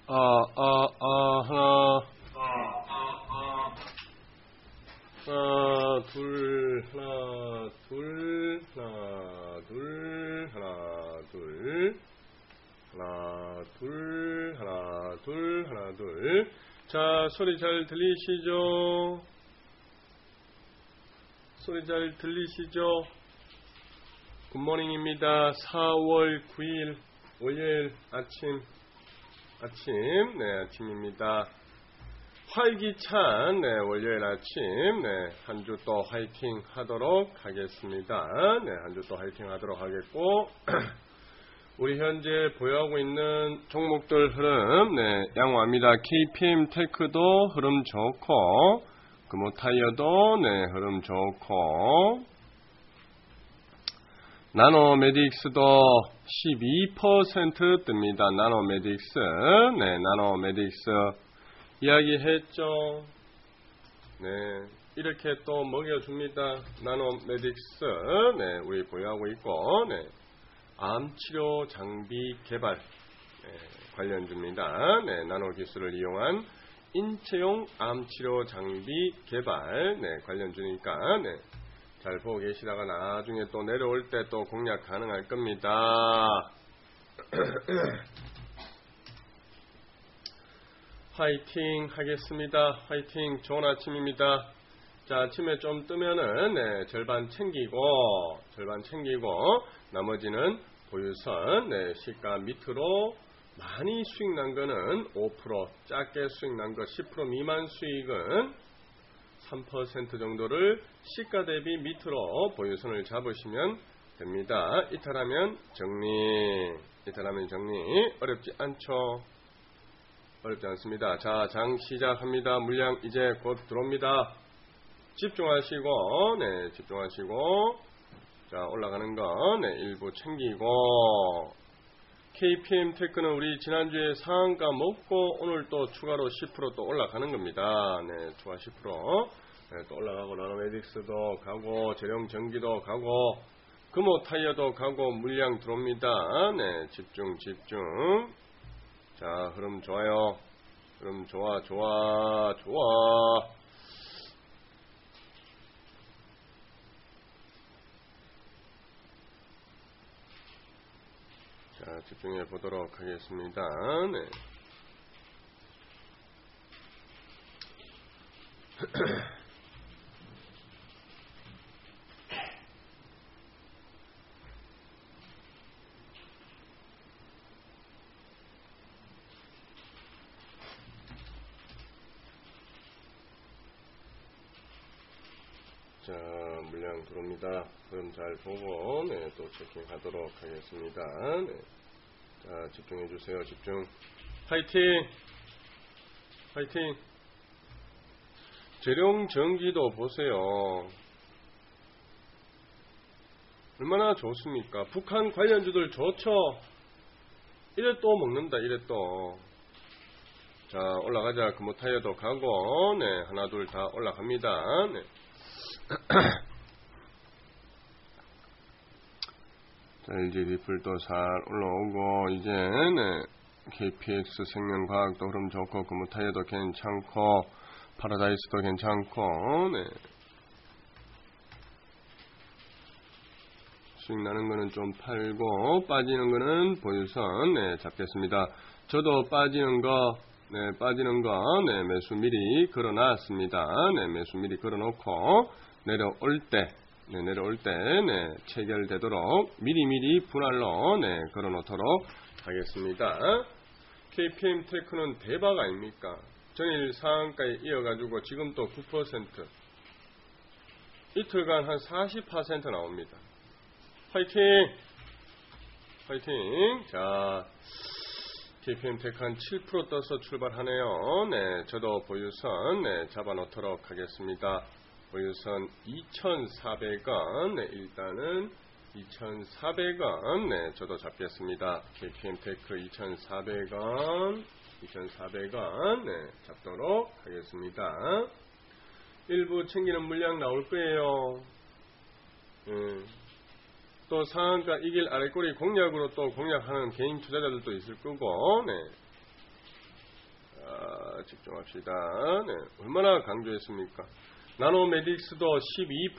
하나, 둘, 하나, 둘, 하나, 둘, 하나, 둘, 하나, 둘, 하나, 둘, 하나, 둘. 자, 소리 잘 들리시죠? 소리 잘 들리시죠? 굿모닝입니다. 4월 9일 월요일 아침, 아침입니다. 활기찬, 월요일 아침, 한 주 또 화이팅 하도록 하겠습니다. 한 주 또 화이팅 하도록 하겠고, 우리 현재 보유하고 있는 종목들 흐름, 양호합니다. KPM 테크도 흐름 좋고, 금호타이어도, 흐름 좋고, 나노메딕스도 12% 뜹니다. 나노메딕스, 나노메딕스 이야기했죠. 이렇게 또 먹여줍니다. 나노메딕스, 우리 보유하고 있고, 암치료 장비 개발, 관련주입니다. 나노 기술을 이용한 인체용 암치료 장비 개발, 관련주니까, 잘 보고 계시다가 나중에 또 내려올 때 또 공략 가능할 겁니다. 화이팅 하겠습니다. 화이팅. 좋은 아침입니다. 자, 아침에 좀 뜨면은 절반 챙기고 나머지는 보유선, 시가 밑으로 많이 수익 난 거는 5%, 작게 수익 난 거 10% 미만 수익은 3% 정도를 시가 대비 밑으로 보유선을 잡으시면 됩니다. 이탈하면 정리. 어렵지 않죠? 어렵지 않습니다. 자, 장 시작합니다. 물량 이제 곧 들어옵니다. 집중하시고, 자, 올라가는 거, 일부 챙기고, KPM 테크는 우리 지난주에 상한가 먹고 오늘 또 추가로 10% 또 올라가는 겁니다. 추가 10%. 또 올라가고, 나노메딕스도 가고, 재룡 전기도 가고, 금호타이어도 가고, 물량 들어옵니다. 집중. 자, 흐름 좋아요. 흐름 좋아. 자, 집중해 보도록 하겠습니다. 자, 물량 들어옵니다. 그럼 잘 보고, 또 체킹하도록 하겠습니다. 자, 집중해주세요. 집중. 화이팅! 재룡 전기도 보세요. 얼마나 좋습니까? 북한 관련주들 좋죠? 이래 또 먹는다, 이래 또. 자, 올라가자. 금호타이어도 가고, 하나, 둘 다 올라갑니다. 자, LG 리플도 잘 올라오고, 이제, KPX 생명과학도 흐름 좋고, 금호타이어도 괜찮고, 파라다이스도 괜찮고, 수익 나는 거는 좀 팔고, 빠지는 거는 보유선, 잡겠습니다. 저도 빠지는 거, 매수 미리 걸어놨습니다. 매수 미리 걸어놓고, 내려올 때, 체결되도록 미리 분할로, 걸어놓도록 하겠습니다. KPM 테크는 대박 아닙니까? 전일 상한가에 이어가지고 지금 또 9%, 이틀간 한 40% 나옵니다. 화이팅! 자, KPM 테크 한 7% 떠서 출발하네요. 저도 보유선, 잡아놓도록 하겠습니다. 보유선 2,400원, 일단은 2,400원, 저도 잡겠습니다. KPM 테크 2,400원, 잡도록 하겠습니다. 일부 챙기는 물량 나올 거예요. 또 상한가 이길 아래꼬리 공략으로 또 공략하는 개인 투자자들도 있을 거고, 집중합시다. 네, 얼마나 강조했습니까? 나노메딕스도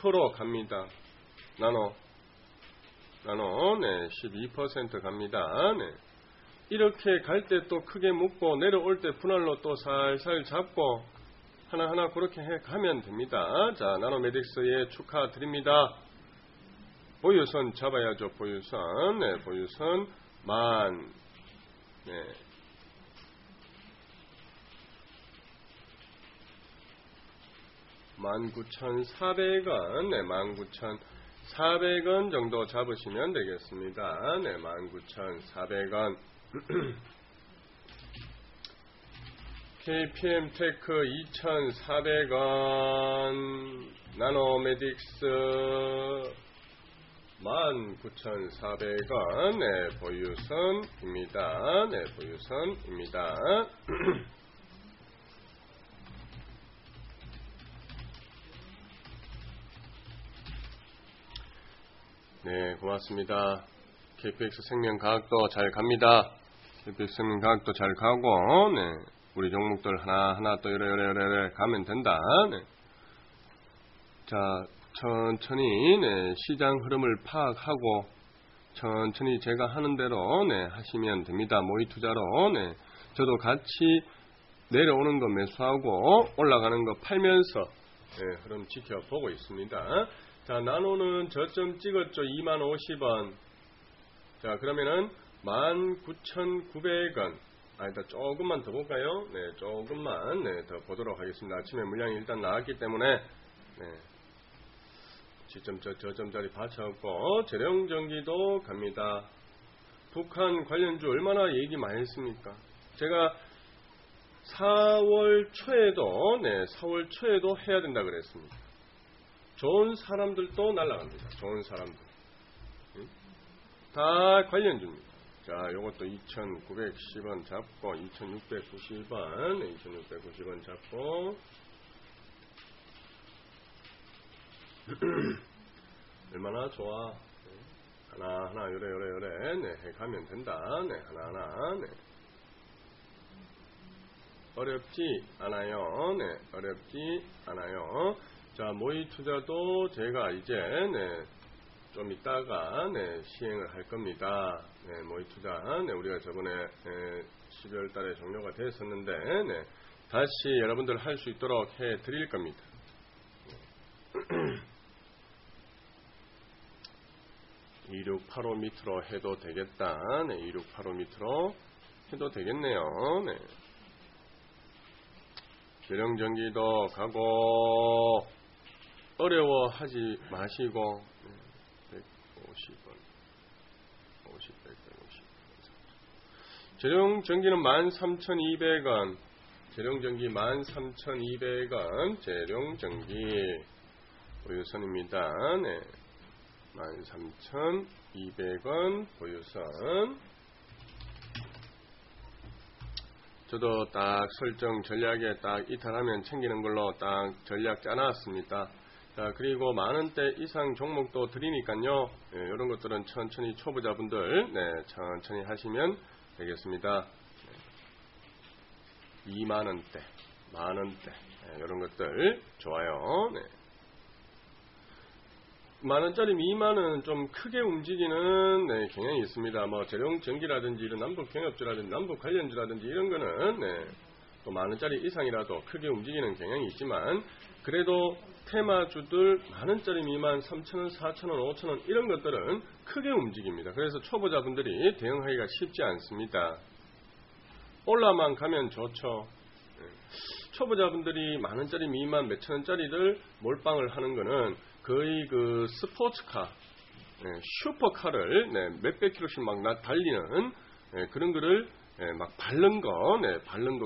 12% 갑니다. 나노, 네, 12% 갑니다. 네. 이렇게 갈 때 또 크게 묶고 내려올 때 분할로 또 살살 잡고 하나하나 그렇게 해 가면 됩니다. 자, 나노메딕스에 축하드립니다. 보유선 잡아야죠. 보유선. 네, 보유선 네. 19,400원, 네, 19,400원 정도 잡으시면 되겠습니다. 네, 19,400원. KPM 테크 2,400원, 나노메딕스 19,400원, 네, 보유선입니다. 네, 보유선입니다. 네, 고맙습니다. KPX 생명과학도 잘 갑니다. KPX 생명과학도 잘 가고, 네, 우리 종목들 하나하나 또 이래 가면 된다. 네. 자, 천천히, 네, 시장 흐름을 파악하고, 천천히 제가 하는 대로, 네, 하시면 됩니다. 모의 투자로, 네, 저도 같이 내려오는 거 매수하고, 올라가는 거 팔면서, 네, 흐름 지켜보고 있습니다. 자, 나노는 저점 찍었죠. 20,050원. 자, 그러면은 19,900원. 일단 조금만 더 볼까요? 네, 조금만, 네, 더 보도록 하겠습니다. 아침에 물량이 일단 나왔기 때문에, 네, 저점 자리 받쳐갖고, 재령전기도 갑니다. 북한 관련주 얼마나 얘기 많이 했습니까? 제가 4월 초에도, 네, 4월 초에도 해야 된다 그랬습니다. 좋은 사람들도 날아갑니다. 좋은 사람들. 다 관련주입니다. 자, 요것도 2,910원 잡고, 2,690원, 2,690원 잡고, 얼마나 좋아. 하나하나, 요래, 네, 해 가면 된다. 네, 하나하나, 네. 어렵지 않아요. 네, 어렵지 않아요. 자, 모의 투자도 제가 이제, 네, 좀 이따가, 네, 시행을 할 겁니다. 네, 모의 투자. 네, 우리가 저번에, 12월 달에 종료가 됐었는데, 네, 다시 여러분들 할 수 있도록 해 드릴 겁니다. 2685 밑으로 해도 되겠다. 네, 2685 밑으로 해도 되겠네요. 네. 재령전기도 가고, 어려워하지 마시고, 150원, 50, 150원. 재령전기는 13,200원, 재령전기 13,200원, 재령전기 보유선입니다. 네, 13,200원 보유선. 저도 딱 설정 전략에 딱 이탈하면 챙기는 걸로 딱 전략 짜놨습니다. 자, 그리고 만원대 이상 종목도 드리니까요. 네, 이런 것들은 천천히 초보자분들, 네, 천천히 하시면 되겠습니다. 네. 2만원대, 만원대, 네, 이런 것들 좋아요. 네. 만원짜리 미만은 좀 크게 움직이는, 네, 경향이 있습니다. 뭐 재령전기라든지 이런 남북경협주라든지 남북관련주라든지 이런 거는, 네, 또 만원짜리 이상이라도 크게 움직이는 경향이 있지만, 그래도 테마주들 만원짜리 미만 3,000원, 4,000원, 5,000원 이런 것들은 크게 움직입니다. 그래서 초보자분들이 대응하기가 쉽지 않습니다. 올라만 가면 좋죠. 초보자분들이 만원짜리 미만 몇천원짜리를 몰빵을 하는 거는 거의 그 스포츠카, 네, 슈퍼카를, 네, 몇백 킬로씩 막 달리는, 네, 그런 거를, 네, 막 밟는 거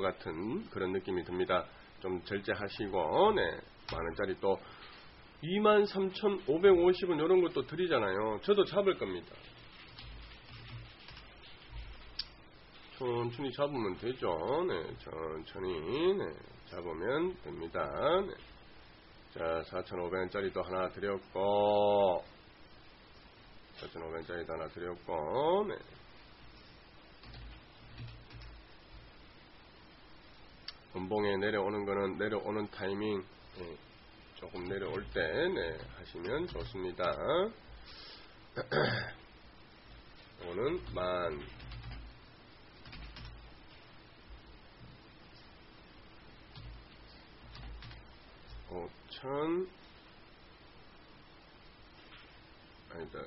같은 그런 느낌이 듭니다. 좀 절제하시고, 네, 만원짜리 또 23,550원 이런 것도 드리잖아요. 저도 잡을 겁니다. 천천히 잡으면 되죠. 네, 천천히, 네, 잡으면 됩니다. 네. 자, 4,500원짜리도 하나 드렸고, 4,500원짜리도 하나 드렸고, 네. 음봉에 내려오는 거는 내려오는 타이밍 조금 내려올 때 하시면 좋습니다. 오는 15,000 아니다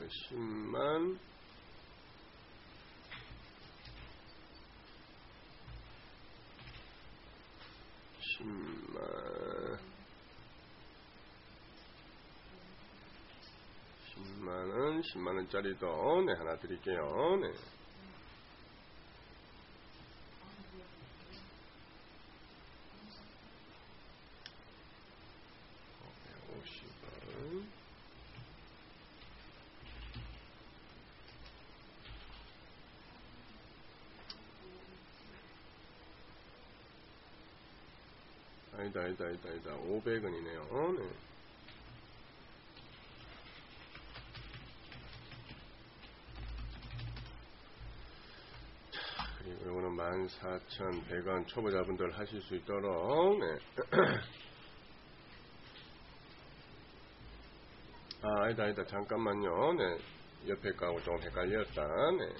10만 10만원짜리도 하나 드릴게요. 네. 50원. 아니다. 500원이네요. 네. 그리고 이거는 14,100원 초보자분들 하실 수 있도록, 네. 아니다. 잠깐만요. 네. 옆에 거하고 좀 헷갈렸다. 네.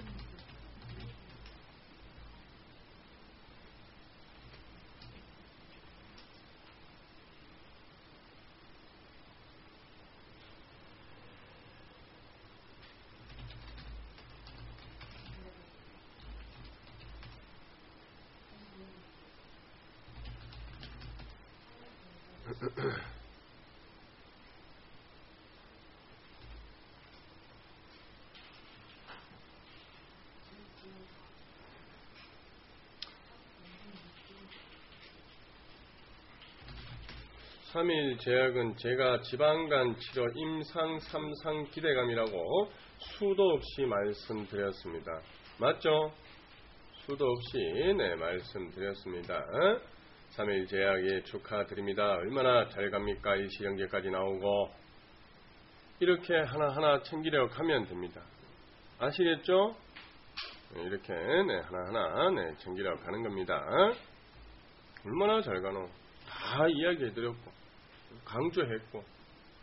(3일) 제약은 제가 지방간 치료 임상 3상 기대감이라고 수도 없이 말씀드렸습니다. 맞죠? 수도 없이 말씀드렸습니다. 3일 제약에 축하드립니다. 얼마나 잘 갑니까? 일시정제까지 나오고 이렇게 하나하나 챙기려고 하면 됩니다. 아시겠죠? 이렇게 하나하나 챙기려고 하는 겁니다. 얼마나 잘 가노? 다 이야기해드렸고 강조했고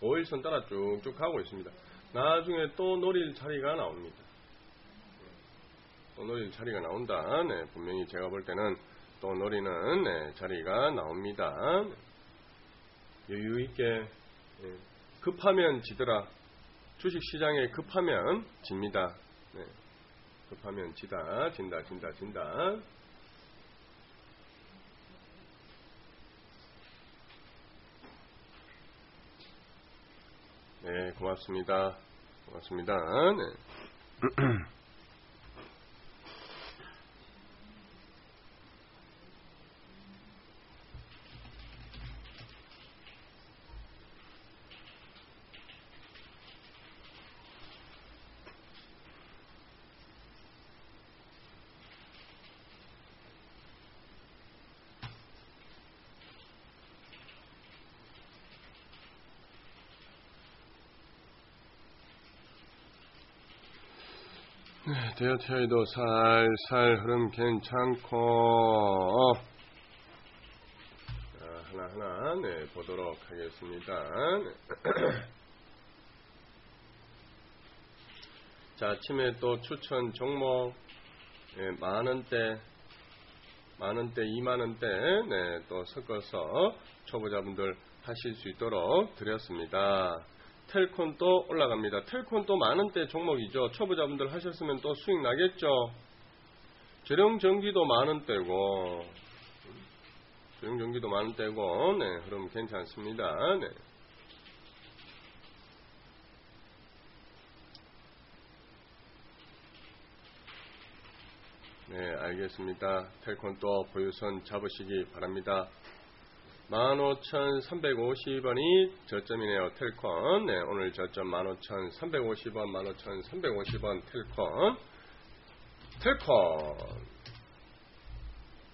5일선 따라 쭉쭉 가고 있습니다. 나중에 또 노릴 자리가 나옵니다. 또 노릴 자리가 나온다. 분명히 제가 볼 때는 또 노리는 자리가 나옵니다. 여유있게 급하면 지더라. 주식시장에 급하면 집니다. 급하면 진다. 네, 고맙습니다. 네. 대여태여도 살살 흐름 괜찮고 하나하나 보도록 하겠습니다. 자, 아침에 또 추천 종목 만원대 2만원대 또 섞어서 초보자분들 하실 수 있도록 드렸습니다. 텔콘도 올라갑니다. 텔콘도 만원대 종목이죠. 초보자분들 하셨으면 또 수익 나겠죠. 재령전기도 만원대고 흐름 괜찮습니다. 네, 알겠습니다. 텔콘도 보유선 잡으시기 바랍니다. 15,350원이 저점이네요. 텔콘. 오늘 저점 15,350원, 15,350원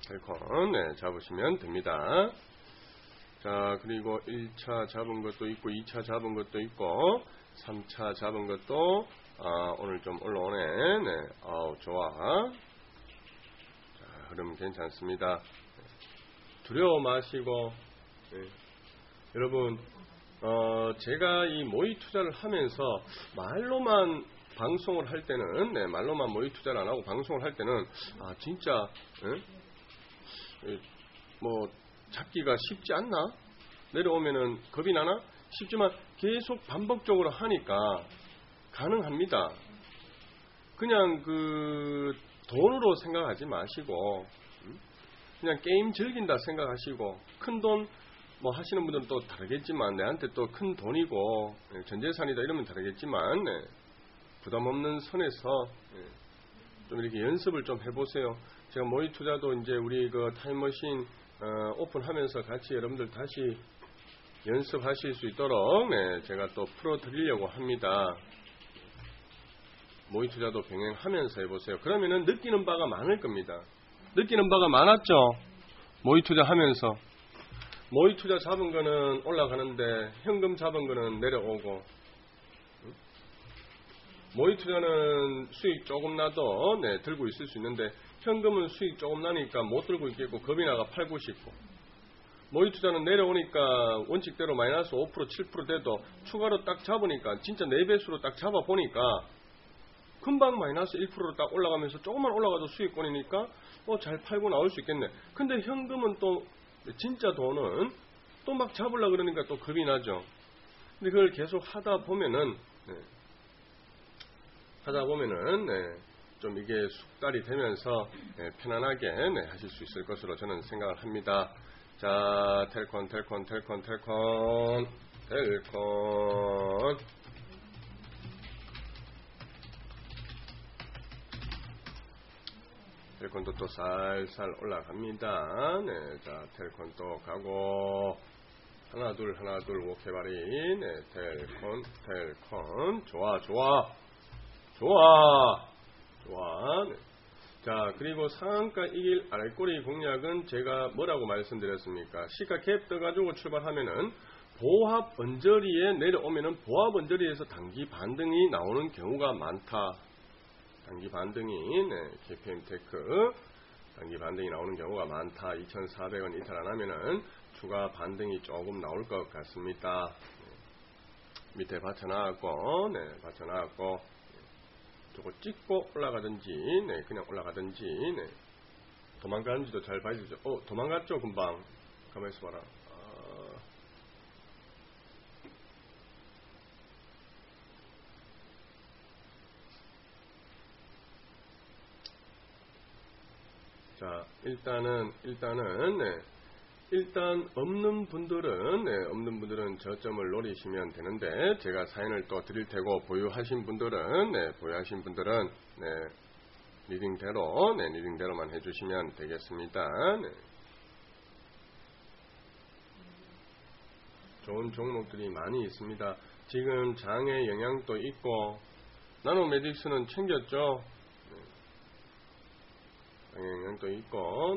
텔콘 잡으시면 됩니다. 자, 그리고 1차 잡은 것도 있고 2차 잡은 것도 있고 3차 잡은 것도 오늘 좀 올라오네. 좋아. 자, 흐름 괜찮습니다. 두려워 마시고, 여러분, 제가 이 모의 투자를 하면서 말로만 방송을 할 때는, 말로만 모의 투자를 안 하고 방송을 할 때는, 진짜, 뭐, 잡기가 쉽지 않나? 내려오면은 겁이 나나? 쉽지만 계속 반복적으로 하니까 가능합니다. 그냥 돈으로 생각하지 마시고, 그냥 게임 즐긴다 생각하시고, 큰 돈, 뭐 하시는 분들은 또 다르겠지만, 내한테 또 큰 돈이고, 전 재산이다 이러면 다르겠지만, 부담 없는 선에서, 좀 이렇게 연습을 좀 해보세요. 제가 모의 투자도 이제 우리 타임머신, 오픈하면서 같이 여러분들 다시 연습하실 수 있도록, 제가 또 풀어드리려고 합니다. 모의 투자도 병행하면서 해보세요. 그러면은 느끼는 바가 많을 겁니다. 느끼는 바가 많았죠? 모의 투자 하면서. 모의 투자 잡은 거는 올라가는데, 현금 잡은 거는 내려오고, 모의 투자는 수익 조금 나도, 들고 있을 수 있는데, 현금은 수익 조금 나니까 못 들고 있겠고, 겁이 나가 팔고 싶고, 모의 투자는 내려오니까 원칙대로 마이너스 5%, 7% 돼도 추가로 딱 잡으니까, 진짜 4배수로 딱 잡아보니까, 금방 마이너스 1%로 딱 올라가면서 조금만 올라가도 수익권이니까 잘 팔고 나올 수 있겠네. 근데 현금은 또 진짜 돈은 또 막 잡으려고 그러니까 또 겁이 나죠. 근데 그걸 계속 하다 보면은 좀 이게 숙달이 되면서 편안하게 하실 수 있을 것으로 저는 생각을 합니다. 자, 텔콘 텔콘도 또 살살 올라갑니다. 자, 텔콘 또 가고, 하나 둘 오케바리, 텔콘, 좋아. 자, 그리고 상한가 이길 알꼬리 공략은 제가 뭐라고 말씀드렸습니까? 시가 갭 떠가지고 출발하면은 보합 언저리에 내려오면은 보합 언저리에서 단기 반등이 나오는 경우가 많다. 단기 반등이, KPM테크 단기 반등이 나오는 경우가 많다. 2,400원 이탈 안 하면은 추가 반등이 조금 나올 것 같습니다. 밑에 받쳐놨고, 저거 찍고 올라가든지, 그냥 올라가든지, 도망가는지도 잘 봐주죠. 도망갔죠, 금방. 가만히 있어봐라. 자, 일단 없는 분들은 저점을 노리시면 되는데, 제가 사인을 또 드릴 테고, 보유하신 분들은 리딩대로만 해주시면 되겠습니다. 좋은 종목들이 많이 있습니다. 지금 장의 영향도 있고, 나노메딕스는 챙겼죠. 장의 영향도 있고,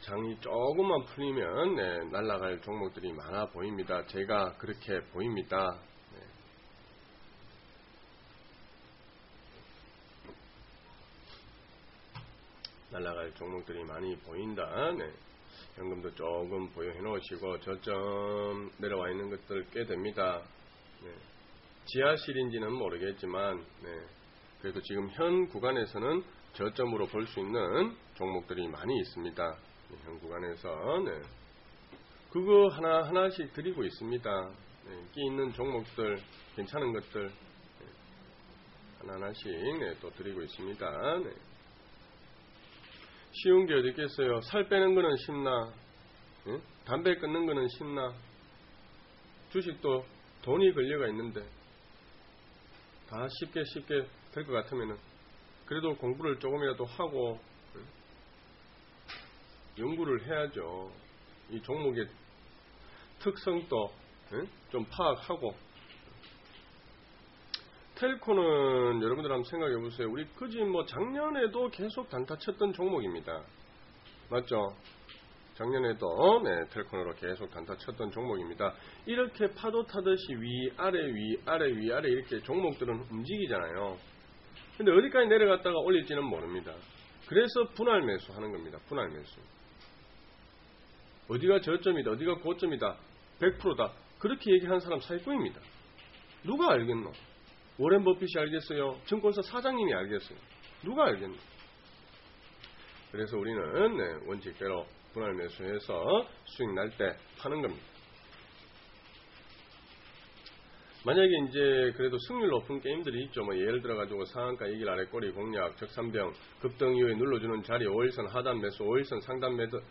장이 조금만 풀리면 날아갈 종목들이 많아 보입니다. 제가 그렇게 보입니다. 날아갈 종목들이 많이 보인다. 현금도 조금 보유해 놓으시고, 저점 내려와 있는 것들 꽤 됩니다. 지하실인지는 모르겠지만, 그래도 지금 현 구간에서는 저점으로 볼 수 있는 종목들이 많이 있습니다. 현 구간에서 그거 하나씩 드리고 있습니다. 끼 있는 종목들, 괜찮은 것들 하나씩 또 드리고 있습니다. 쉬운 게 어디 있겠어요? 살 빼는 거는 쉽나? 담배 끊는 거는 쉽나? 주식도 돈이 걸려가 있는데 다 쉽게 될 것 같으면은, 그래도 공부를 조금이라도 하고 연구를 해야죠. 이 종목의 특성도 좀 파악하고. 텔코는 여러분들 한번 생각해 보세요. 우리 그지 작년에도 계속 단타 쳤던 종목입니다. 맞죠? 작년에도 텔코로 계속 단타 쳤던 종목입니다. 이렇게 파도 타듯이 위아래 이렇게 종목들은 움직이잖아요. 근데 어디까지 내려갔다가 올릴지는 모릅니다. 그래서 분할 매수 하는 겁니다. 분할 매수. 어디가 저점이다, 어디가 고점이다, 100%다. 그렇게 얘기하는 사람 사기꾼입니다. 누가 알겠노? 워렌 버핏이 알겠어요? 증권사 사장님이 알겠어요? 누가 알겠노? 그래서 우리는 원칙대로 분할 매수해서 수익 날 때 파는 겁니다. 만약에 이제 그래도 승률 높은 게임들이 있죠. 뭐 예를 들어 가지고 상한가 2길 아래 꼬리 공략, 적산병, 급등 이후에 눌러주는 자리, 5일선 하단 매수, 5일선 상단 매도,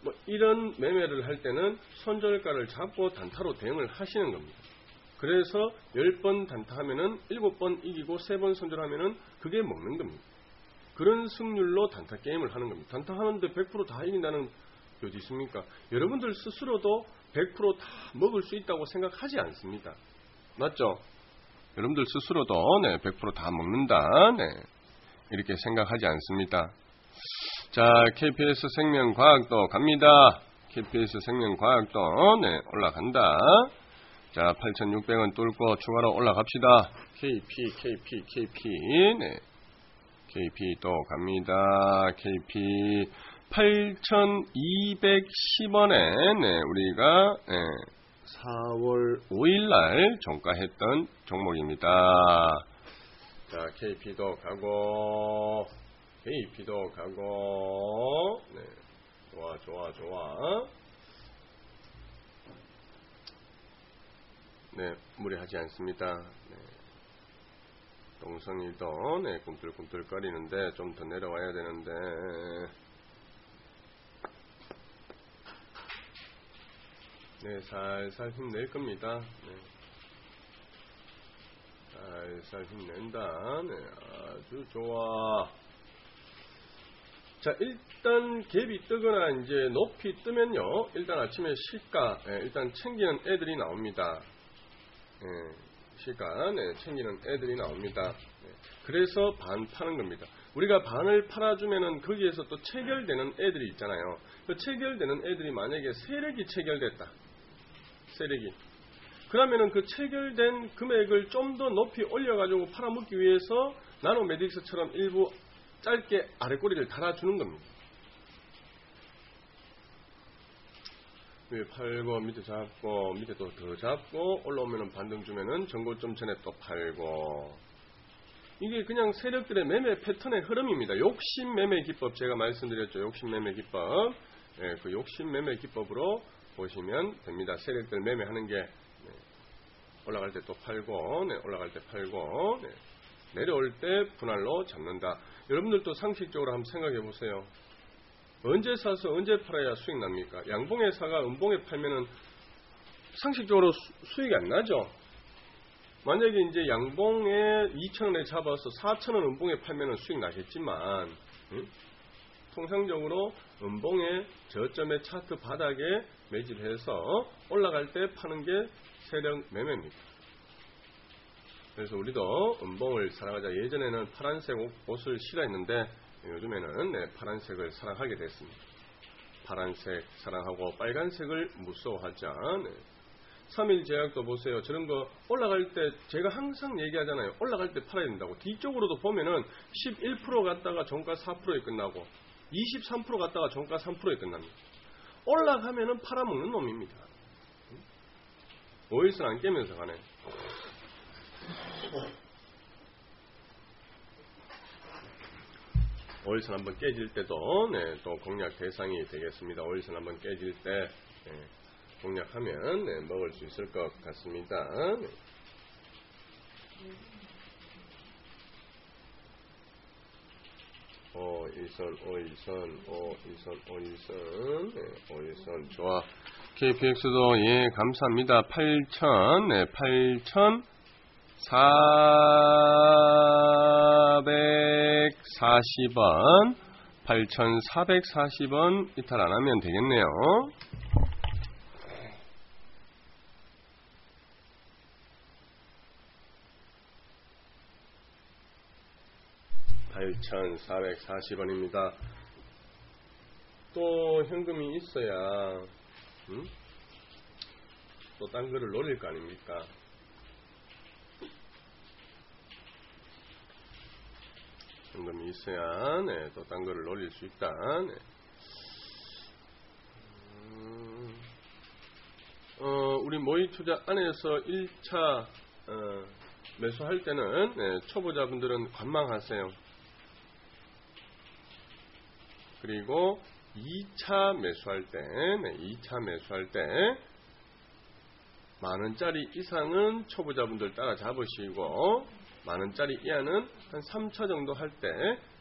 뭐 이런 매매를 할 때는 손절가를 잡고 단타로 대응을 하시는 겁니다. 그래서 10번 단타하면은 7번 이기고 3번 손절하면은 그게 먹는 겁니다. 그런 승률로 단타 게임을 하는 겁니다. 단타 하는데 100% 다 이긴다는 게 어디 있습니까? 여러분들 스스로도 100% 다 먹을 수 있다고 생각하지 않습니다. 맞죠? 여러분들 스스로도 100% 다 먹는다. 이렇게 생각하지 않습니다. 자, KPS 생명과학도 갑니다. KPS 생명과학도 올라간다. 자, 8,600원 뚫고 추가로 올라갑시다. KP도 갑니다. KP 8,210원에 우리가 4월 5일날 종가했던 종목입니다. 자, KP도 가고 좋아. 무리하지 않습니다. 동성이도 꿈틀꿈틀거리는데 좀 더 내려와야 되는데 살살 힘낼 겁니다. 살살 힘낸다. 아주 좋아. 자, 일단 갭이 뜨거나 이제 높이 뜨면요, 일단 아침에 시가 일단 챙기는 애들이 나옵니다. 시가 챙기는 애들이 나옵니다. 그래서 반 파는 겁니다. 우리가 반을 팔아주면은 거기에서 또 체결되는 애들이 있잖아요. 그 체결되는 애들이 만약에 세력이 체결됐다. 세력이. 그러면은 그 체결된 금액을 좀 더 높이 올려가지고 팔아먹기 위해서 나노메딕스처럼 일부 짧게 아래꼬리를 달아주는 겁니다. 위에 팔고 밑에 잡고 밑에 또 더 잡고 올라오면은 반등 주면은 정고점 전에 또 팔고, 이게 그냥 세력들의 매매 패턴의 흐름입니다. 욕심 매매 기법 제가 말씀드렸죠. 욕심 매매 기법. 그 욕심 매매 기법으로 보시면 됩니다. 세력들 매매하는 게 올라갈 때 또 팔고 올라갈 때 팔고 내려올 때 분할로 잡는다. 여러분들도 상식적으로 한번 생각해 보세요. 언제 사서 언제 팔아야 수익 납니까? 양봉에 사가 음봉에 팔면은 상식적으로 수익이 안 나죠. 만약에 이제 양봉에 2,000원에 잡아서 4,000원 음봉에 팔면은 수익 나겠지만, 통상적으로 음봉에 저점의 차트 바닥에 매집해서 올라갈 때 파는 게 세력 매매입니다. 그래서 우리도 음봉을 사랑하자. 예전에는 파란색 옷을 싫어했는데 요즘에는 파란색을 사랑하게 됐습니다. 파란색 사랑하고 빨간색을 무서워하자. 3일 제약도 보세요. 저런 거 올라갈 때 제가 항상 얘기하잖아요. 올라갈 때 팔아야 된다고. 뒤쪽으로도 보면은 11% 갔다가 종가 4%에 끝나고 23% 갔다가 종가 3%에 끝납니다. 올라가면은 팔아먹는 놈입니다. 5일선 안 깨면서 가네. 오일선 한번 깨질 때도 또 공략 대상이 되겠습니다. 오일선 한번 깨질 때 공략하면 먹을 수 있을 것 같습니다. 오일선 좋아. KPX도 감사합니다. 8,440원 8,440원 이탈 안하면 되겠네요. $8,440원입니다. 또 현금이 있어야 또 딴 거를 노릴 거 아닙니까? 현금이 있어야 네, 또 딴 거를 올릴 수 있다. 네. 우리 모의 투자 안에서 1차 매수할 때는 네, 초보자분들은 관망하세요. 그리고 2차 매수할 때, 네, 2차 매수할 때 만원짜리 이상은 초보자분들 따라 잡으시고 만원짜리 이하는 한 3차 정도 할 때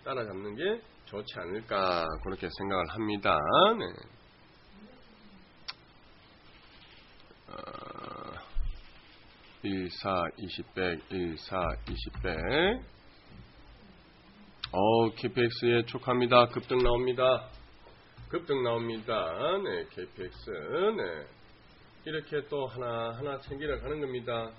따라 잡는 게 좋지 않을까 그렇게 생각을 합니다. 네. 14, 20백, 14, 20백. KPX에 축하합니다. 급등 나옵니다. 급등 나옵니다. 네, KPX. 네. 이렇게 또 하나하나 챙기러 가는 겁니다.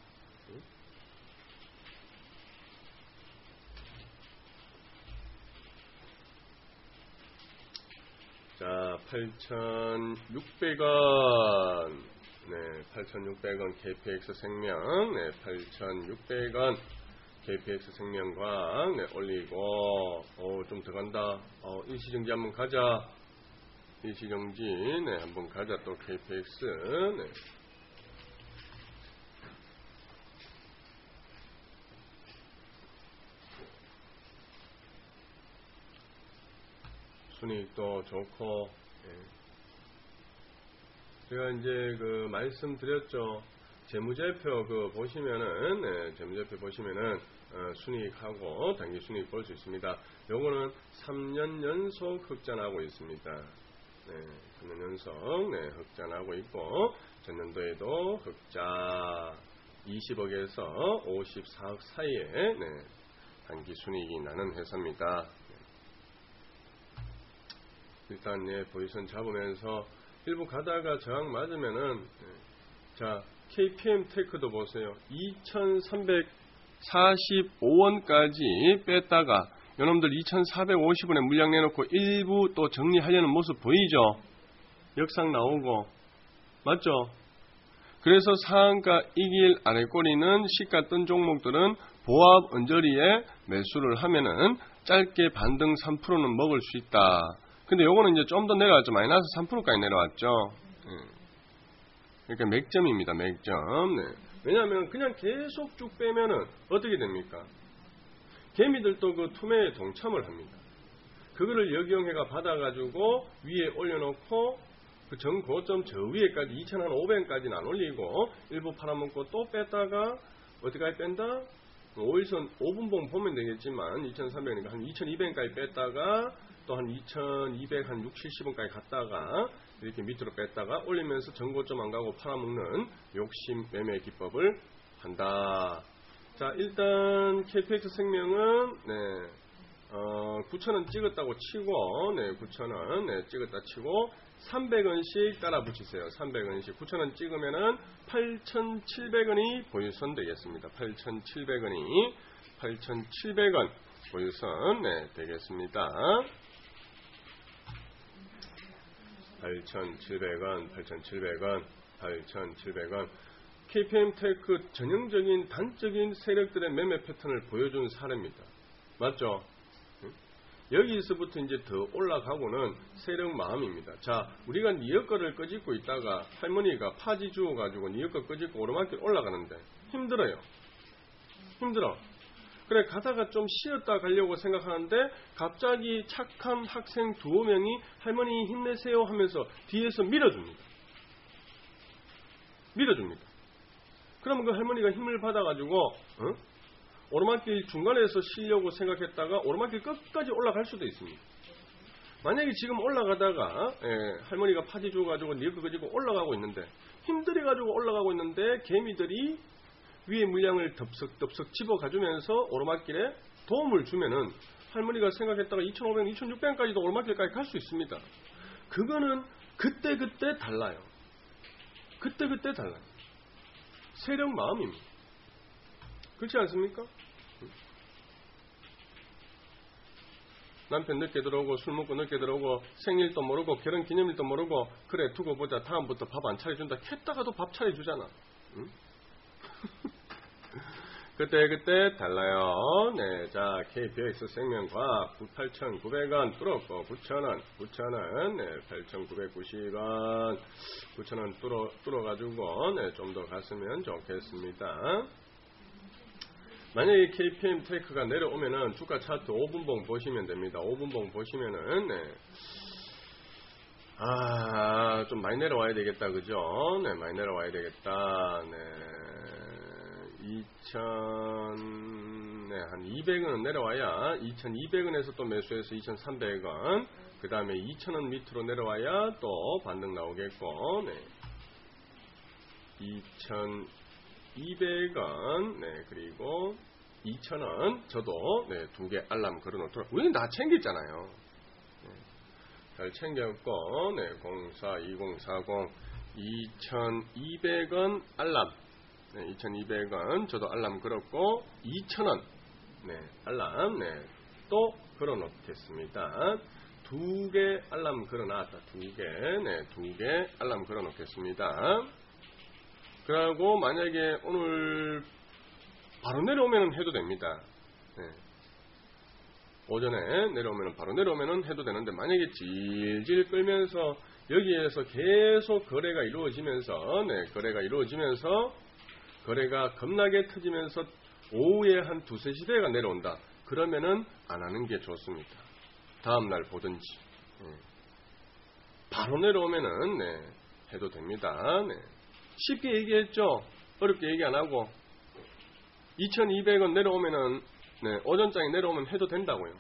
자, 8,600원. 네, 8,600원 KPX 생명. 네, 8,600원 KPX 생명광. 네, 올리고. 좀 더 간다. 일시정지 한번 가자. 일시정지. 네, 한번 가자. 또 KPX. 네. 순이익도 좋고, 예. 제가 이제 말씀드렸죠. 재무제표 보시면은, 네, 재무제표 보시면은, 순이익하고 단기 순이익 볼 수 있습니다. 요거는 3년 연속 흑자나고 있습니다. 네, 3년 연속, 네, 흑자나고 있고, 전년도에도 흑자 20억에서 54억 사이에, 네, 단기 순이익이 나는 회사입니다. 일단 네, 포지션 잡으면서 일부 가다가 저항 맞으면은 자, KPM 테크도 보세요. 2,345원까지 뺐다가 요놈들 2,450원에 물량 내놓고 일부 또 정리하려는 모습 보이죠? 역상 나오고 맞죠? 그래서 상한가 이길 아래꼬리는 시가 뜬 종목들은 보합 언저리에 매수를 하면은 짧게 반등 3%는 먹을 수 있다. 근데 요거는 이제 좀 더 내려왔죠. 마이너스 3%까지 내려왔죠. 그러니까 맥점입니다. 맥점. 네. 왜냐하면 그냥 계속 쭉 빼면은 어떻게 됩니까? 개미들도 그 투매에 동참을 합니다. 그거를 역이용해가 받아가지고 위에 올려놓고 그 전고점 저 위에까지 2,500원까지는 안 올리고 일부 팔아먹고 또 뺐다가 어디까지 뺀다? 5일선 5분봉 보면 되겠지만 2,300원이니까 한 2,200원까지 뺐다가 또 한 2,200, 한 6, 70원까지 갔다가 이렇게 밑으로 뺐다가 올리면서 전고점 안 가고 팔아먹는 욕심 매매 기법을 한다. 자, 일단 KPX 생명은 네, 9,000원 찍었다고 치고, 네, 9,000원 네, 찍었다 치고 300원씩 따라 붙이세요. 300원씩 9,000원 찍으면은 8,700원이 보유선 되겠습니다. 8,700원 보유선 네, 되겠습니다. 8,700원. KPM 테크 전형적인 단적인 세력들의 매매 패턴을 보여준 사례입니다. 맞죠? 여기서부터 이제 더 올라가고는 세력 마음입니다. 자, 우리가 니어 거를 꺼짓고 있다가 할머니가 파지 주워가지고 니어 거 꺼짓고 오르막길 올라가는데 힘들어요. 힘들어. 그래, 가다가 좀 쉬었다 가려고 생각하는데 갑자기 착한 학생 두어 명이 할머니 힘내세요 하면서 뒤에서 밀어줍니다. 그러면 그 할머니가 힘을 받아가지고 오르막길 중간에서 쉬려고 생각했다가 오르막길 끝까지 올라갈 수도 있습니다. 만약에 지금 올라가다가 할머니가 파지 주워가지고 니어 가지고 올라가고 있는데 힘들어가지고 올라가고 있는데 개미들이 위에 물량을 덥석 집어가주면서 오르막길에 도움을 주면은 할머니가 생각했다가 2,500, 2,600원까지도 오르막길까지 갈 수 있습니다. 그거는 그때 달라요. 그때 달라요. 세력 마음입니다. 그렇지 않습니까? 남편 늦게 들어오고 술 먹고 늦게 들어오고 생일도 모르고 결혼 기념일도 모르고 그래 두고 보자 다음부터 밥 안 차려준다 했다가도 밥 차려주잖아. 응? 그때 달라요. 네, 자, KPX 생명과학 8,900원 뚫었고 9,000원, 네, 8,990원, 9,000원 뚫어가지고 네, 좀 더 갔으면 좋겠습니다. 만약에 KPM 테이크가 내려오면은 주가 차트 5분봉 보시면 됩니다. 5분봉 보시면은 네. 좀 많이 내려와야 되겠다. 그죠? 네, 많이 내려와야 되겠다. 네. 한 200원은 내려와야 2200원에서 또 매수해서 2300원. 그 다음에 2000원 밑으로 내려와야 또 반등 나오겠고, 네. 2200원, 네, 그리고 2000원, 저도, 네, 2개 알람 걸어놓도록. 우리는 다 챙겼잖아요. 네, 잘 챙겼고, 네, 042040, 2200원 알람, 네, 2200원, 저도 알람 걸었고, 2000원, 네, 알람, 네, 또 걸어놓겠습니다. 2개 알람 걸어놨다. 2개, 네, 2개 알람 걸어놓겠습니다. 그리고 만약에 오늘 바로 내려오면 해도 됩니다. 네. 오전에 내려오면 바로 내려오면 해도 되는데 만약에 질질 끌면서 여기에서 계속 거래가 이루어지면서 거래가 겁나게 터지면서 오후에 한 2-3시대가 내려온다. 그러면은 안 하는 게 좋습니다. 다음날 보든지. 네. 바로 내려오면은 네, 해도 됩니다. 네. 쉽게 얘기했죠. 어렵게 얘기 안 하고 2200원 내려오면은 네, 오전장에 내려오면 해도 된다고요.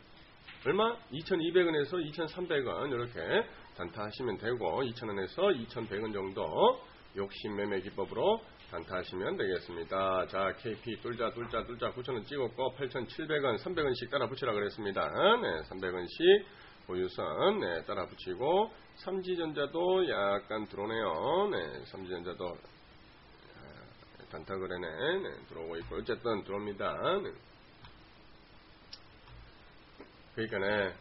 얼마? 2200원에서 2300원 이렇게 단타하시면 되고 2000원에서 2100원 정도 욕심 매매 기법으로 단타하시면 되겠습니다. 자, KP 뚫자 9,000원 찍었고 8,700원 300원씩 따라 붙이라 그랬습니다. 네, 300원씩 보유선 네, 따라 붙이고 삼지전자도 약간 들어오네요. 네, 삼지전자도 단타 거래네. 네, 들어오고 있고 어쨌든 들어옵니다. 네. 그러니까 네,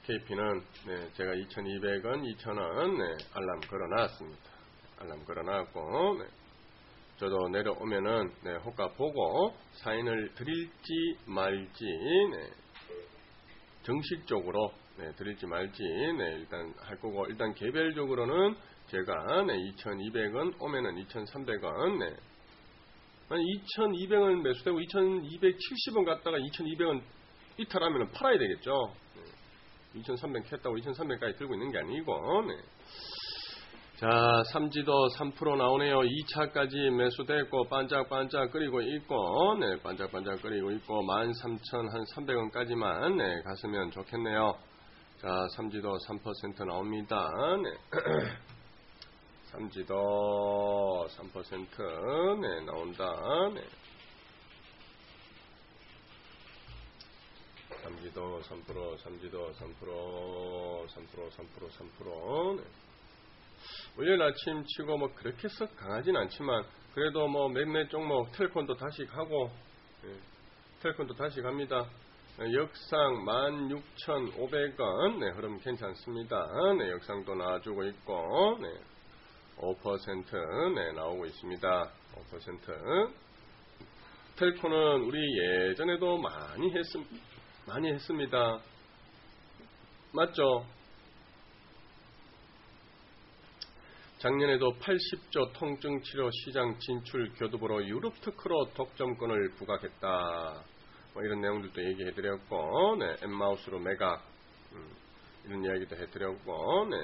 KP는 네, 제가 2,200원, 2,000원 네, 알람 걸어놨습니다. 알람 걸어놨고 네. 저도 내려오면은 네, 호가 보고 사인을 드릴지 말지 네, 정식적으로 네, 드릴지 말지 네, 일단 할 거고 일단 개별적으로는 제가 네, 2,200원 오면은 2,300원 네. 2,200원 매수되고 2,270원 갔다가 2,200원 이탈하면 팔아야 되겠죠. 네. 2,300 했다고 2,300까지 들고 있는 게 아니고 네. 자, 삼지도 3% 나오네요. 2차까지 매수됐고 반짝반짝 끓이고 있고 네, 반짝반짝 끓이고 있고 13,300원까지만 네, 갔으면 좋겠네요. 자, 삼지도 3% 나옵니다. 네. 삼지도 3% 네, 나온다. 네. 삼지도 3%, 삼지도 3%. 네. 월요일 아침 치고 뭐 그렇게 썩 강하진 않지만 그래도 뭐 몇몇 종목 텔콘도 다시 가고 텔콘도 다시 갑니다. 역상 16,500원 네, 흐름 괜찮습니다. 네, 역상도 나와주고 있고 네, 5% 네, 나오고 있습니다. 5% 텔콘은 우리 예전에도 많이 했습니다. 맞죠? 작년에도 80조 통증치료 시장 진출 교두보로 유럽 특허로 독점권을 부각했다. 뭐 이런 내용들도 얘기해드렸고, 네, 엠마우스로 매각, 이런 이야기도 해드렸고, 네.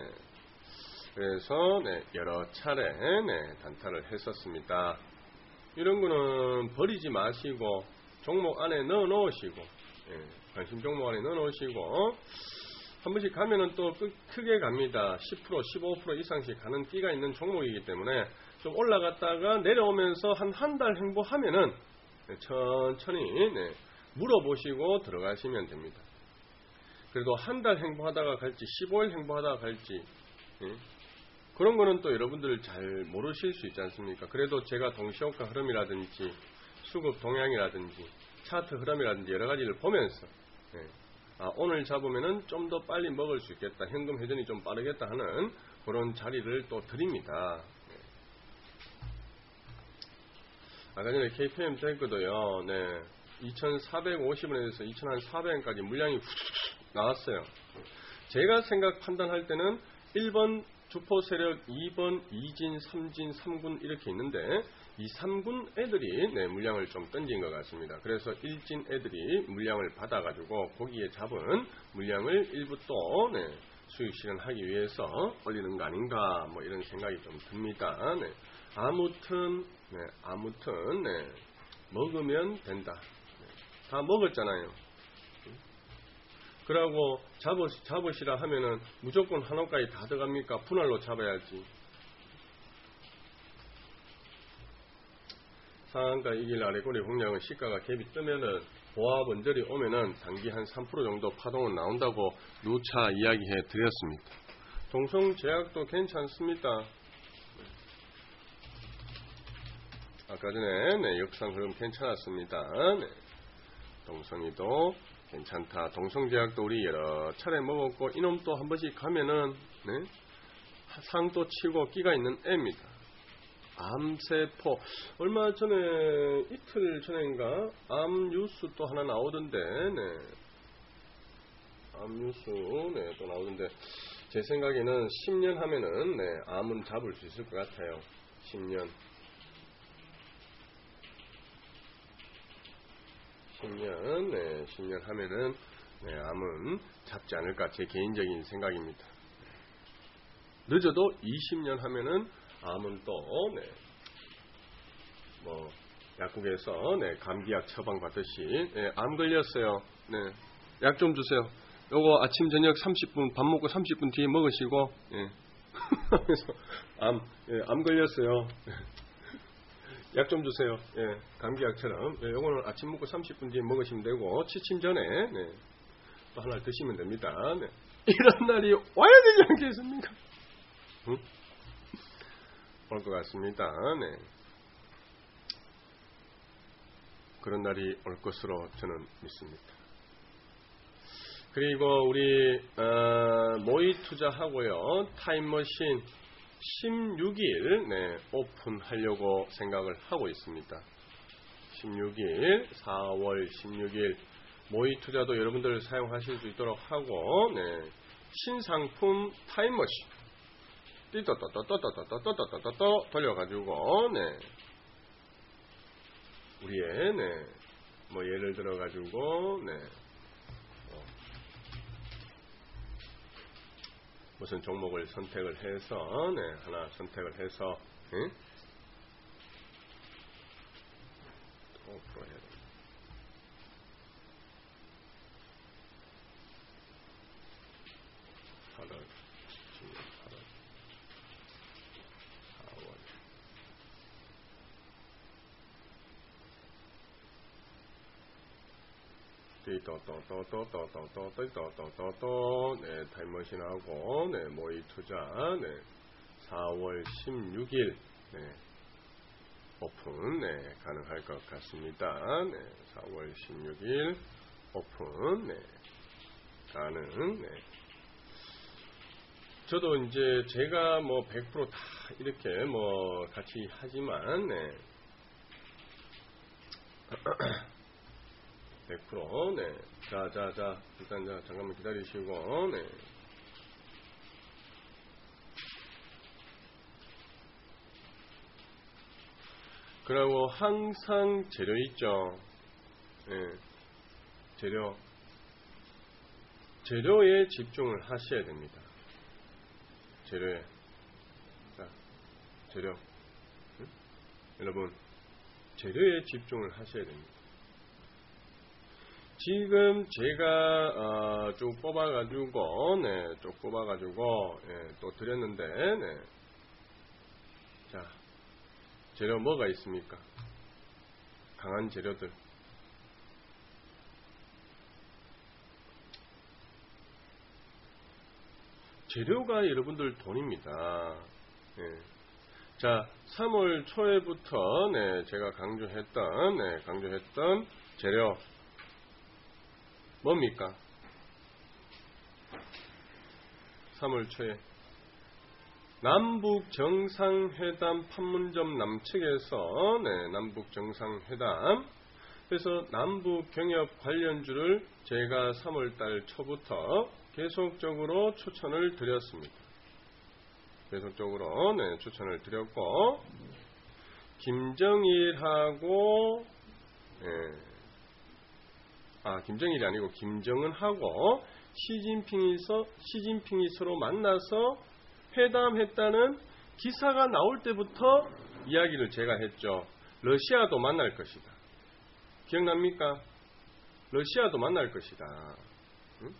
그래서, 네, 여러 차례, 네, 단타를 했었습니다. 이런 거는 버리지 마시고, 종목 안에 넣어 놓으시고, 관심 종목 안에 넣어 놓으시고, 한 번씩 가면은 또 크게 갑니다. 10%, 15% 이상씩 가는 끼가 있는 종목이기 때문에 좀 올라갔다가 내려오면서 한 달 행보하면은 천천히 물어보시고 들어가시면 됩니다. 그래도 한 달 행보하다가 갈지 15일 행보하다가 갈지 그런 거는 또 여러분들 잘 모르실 수 있지 않습니까? 그래도 제가 동시효과 흐름이라든지 수급 동향이라든지 차트 흐름이라든지 여러 가지를 보면서 오늘 잡으면은 좀 더 빨리 먹을 수 있겠다. 현금 회전이 좀 빠르겠다 하는 그런 자리를 또 드립니다. 아까 전에 KPM 탱크도요, 네, 2,450원에서 2,400원까지 물량이 나왔어요. 제가 판단할 때는 1번 주포 세력, 2번 2진, 3진, 3군 이렇게 있는데 이 3군 애들이 네, 물량을 좀 던진 것 같습니다. 그래서 1진 애들이 물량을 받아가지고 거기에 잡은 물량을 일부 또 네, 수익 실현하기 위해서 올리는 거 아닌가 뭐 이런 생각이 좀 듭니다. 네. 아무튼 네, 먹으면 된다. 네. 다 먹었잖아요. 그러고 잡으시라 하면은 무조건 한옥까지 다 들어갑니까? 분할로 잡아야지. 상한가 2길 아래꼬리 공략은 시가가 갭이 뜨면은 보합 원절이 오면은 단기 한 3% 정도 파동은 나온다고 누차 이야기해 드렸습니다. 동성제약도 괜찮습니다. 아까 전에 네, 역상 흐름 괜찮았습니다. 네. 동성이도 괜찮다. 동성제약도 우리 여러 차례 먹었고 이놈도 한 번씩 가면은 네, 상도 치고 끼가 있는 애입니다. 암세포 얼마 전에 이틀 전인가 암 뉴스 또 하나 나오던데 네. 암 뉴스 네, 또 나오던데 제 생각에는 10년 하면은 네, 암은 잡을 수 있을 것 같아요. 10년 네, 10년 하면은 네, 암은 잡지 않을까 제 개인적인 생각입니다. 늦어도 20년 하면은 암은 또 네, 뭐 약국에서 네, 감기약 처방 받듯이 네, 암 걸렸어요. 네, 약 좀 주세요. 요거 아침 저녁 30분 밥 먹고 30분 뒤에 먹으시고 예. 그래서 암 걸렸어요. 약 좀 주세요. 예, 감기약처럼. 예, 요거는 아침 먹고 30분 뒤에 먹으시면 되고, 취침 전에, 네, 또 하나 드시면 됩니다. 네. 이런 날이 와야 되지 않겠습니까? 응? 올 것 같습니다. 네. 그런 날이 올 것으로 저는 믿습니다. 그리고 우리, 모의 투자하고요, 타임머신, 16일 네, 오픈하려고 생각을 하고 있습니다. 16일 4월 16일 모의 투자도 여러분들 사용하실 수 있도록 하고 네, 신상품 타임머신 띠또또또또또또또또또또 돌려가지고 네, 우리의 네, 뭐 예를 들어가지고 네, 무슨 종목을 선택을 해서 네, 하나 선택을 해서 응? 5% 해야 됩니다. 8월 17년 8월 4월 또 네, 타임머신하고 네, 모의 투자 네, 4월 16일 네, 오픈 네, 가능할 것 같습니다. 네, 4월 16일 오픈 네, 가능 네. 저도 이제 제가 뭐 100% 다 이렇게 뭐 같이 하지만 네. 100% 네. 자 일단 잠깐만 기다리시고 네. 그리고 항상 재료 있죠. 네. 재료에 집중을 하셔야 됩니다. 재료에. 자, 재료. 응? 여러분, 재료에 집중을 하셔야 됩니다. 지금 제가 쭉 뽑아가지고, 네, 쭉 뽑아가지고, 예, 또 드렸는데, 네. 자, 재료 뭐가 있습니까? 강한 재료들. 재료가 여러분들 돈입니다. 예. 자, 3월 초에부터 네, 제가 강조했던 재료 뭡니까? 3월 초에 남북 정상회담 판문점 남측에서 남북 정상회담 그래서 남북 경협 관련주를 제가 3월달 초부터 계속적으로 추천을 드렸습니다. 계속적으로 추천을 드렸고 김정일하고 김정일이 아니고 김정은하고 시진핑이 서로 만나서 회담했다는 기사가 나올 때부터 이야기를 제가 했죠. 러시아도 만날 것이다. 기억납니까? 러시아도 만날 것이다. 응?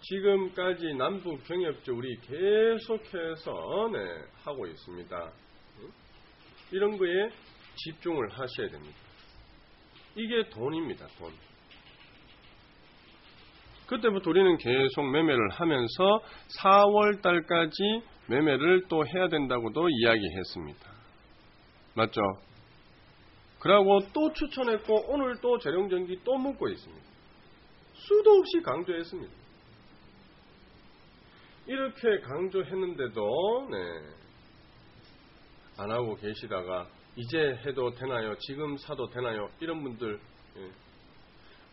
지금까지 남북 경협조 우리 계속해서 하고 있습니다. 응? 이런 거에 집중을 하셔야 됩니다. 이게 돈입니다. 돈. 그때부터 우리는 계속 매매를 하면서 4월 달까지 매매를 또 해야 된다고도 이야기했습니다. 맞죠? 그러고 또 추천했고 오늘 또 재룡전기 또 묻고 있습니다. 수도 없이 강조했습니다. 이렇게 강조했는데도 안 하고 계시다가 이제 해도 되나요? 지금 사도 되나요? 이런 분들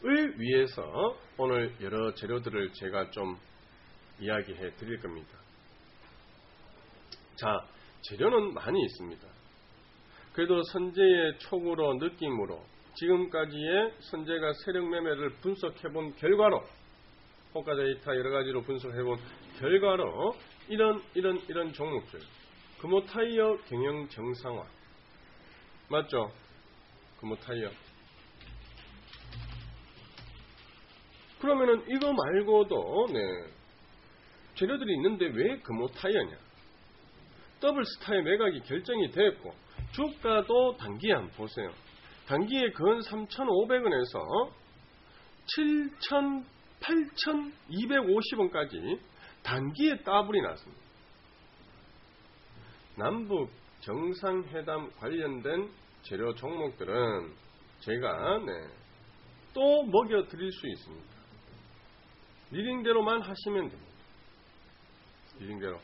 을 위해서 오늘 여러 재료들을 제가 좀 이야기해 드릴 겁니다. 자, 재료는 많이 있습니다. 그래도 선제의 촉으로 느낌으로 지금까지의 선제가 세력 매매를 분석해 본 결과로 호가 데이터 여러 가지로 분석해 본 결과로 이런 종목들 금호타이어 경영 정상화 맞죠? 금호타이어 그러면은 이거 말고도 재료들이 있는데 왜 금호타이어냐? 더블 스타의 매각이 결정이 됐고 주가도 단기에 한번 보세요. 단기에 근 3,500원에서 8,250원까지 단기에 따블이 났습니다. 남북 정상회담 관련된 재료 종목들은 제가 또 먹여드릴 수 있습니다. 리딩대로만 하시면 됩니다. 리딩대로.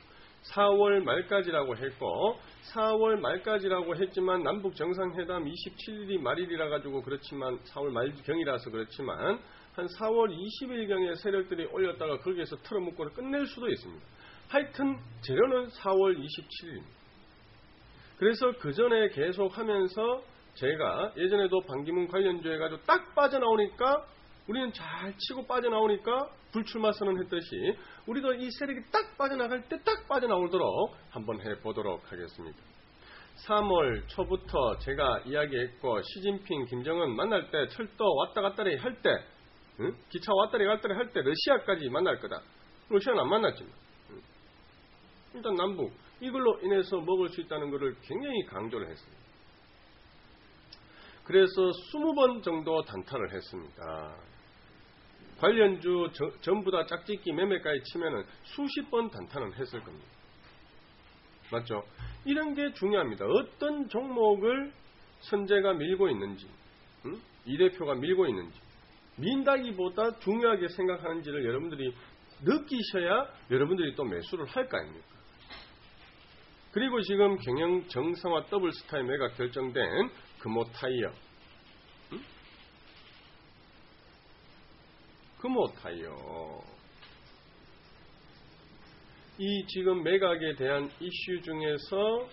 4월 말까지라고 했고 4월 말까지라고 했지만 남북 정상회담 27일이 말일이라 가지고 그렇지만 4월 말경이라서 그렇지만 한 4월 20일경에 세력들이 올렸다가 거기에서 털어먹고 끝낼 수도 있습니다. 하여튼 재료는 4월 27일입니다. 그래서 그 전에 계속 하면서 제가 예전에도 반기문 관련주 해가지고 딱 빠져나오니까 우리는 잘 치고 빠져나오니까 불출마 선언했듯이 우리도 이 세력이 딱 빠져나갈 때 딱 빠져나오도록 한번 해보도록 하겠습니다. 3월 초부터 제가 이야기했고 시진핑, 김정은 만날 때 철도 왔다 갔다리 할 때 기차 왔다리 갔다리 할 때 러시아까지 만날 거다. 러시아는 안 만났지만 일단 남북 이걸로 인해서 먹을 수 있다는 것을 굉장히 강조를 했습니다. 그래서 20번 정도 단타를 했습니다. 관련주 전부 다 짝짓기 매매까지 치면은 수십 번 단타는 했을 겁니다. 맞죠? 이런 게 중요합니다. 어떤 종목을 선재가 밀고 있는지, 이 대표가 밀고 있는지, 민다기보다 중요하게 생각하는지를 여러분들이 느끼셔야 여러분들이 또 매수를 할 거 아닙니까? 그리고 지금 경영 정상화 더블 스타의 매각 결정된 금호타이어. 금호타이어. 이 지금 매각에 대한 이슈 중에서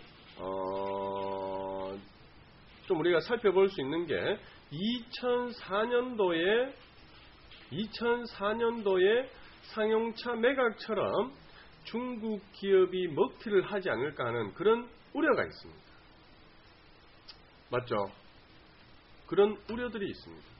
좀 우리가 살펴볼 수 있는 게 2004년도에 상용차 매각처럼 중국 기업이 먹튀를 하지 않을까 하는 그런 우려가 있습니다. 맞죠? 그런 우려들이 있습니다.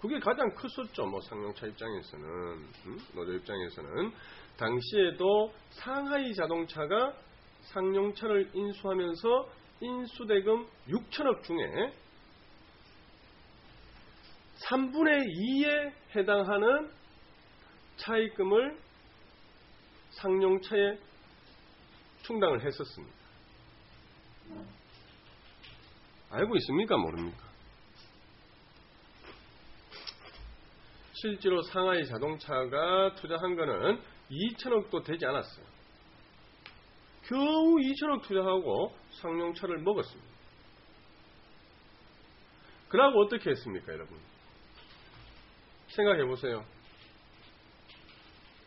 그게 가장 컸었죠. 상용차 입장에서는, 노조 입장에서는. 당시에도 상하이 자동차가 상용차를 인수하면서 인수대금 6천억 중에 3분의 2에 해당하는 차입금을 상용차에 충당을 했었습니다. 알고 있습니까? 모릅니까? 실제로 상하이 자동차가 투자한 거는 2천억도 되지 않았어요. 겨우 2천억 투자하고 상용차를 먹었습니다. 그러고 어떻게 했습니까, 여러분? 생각해 보세요.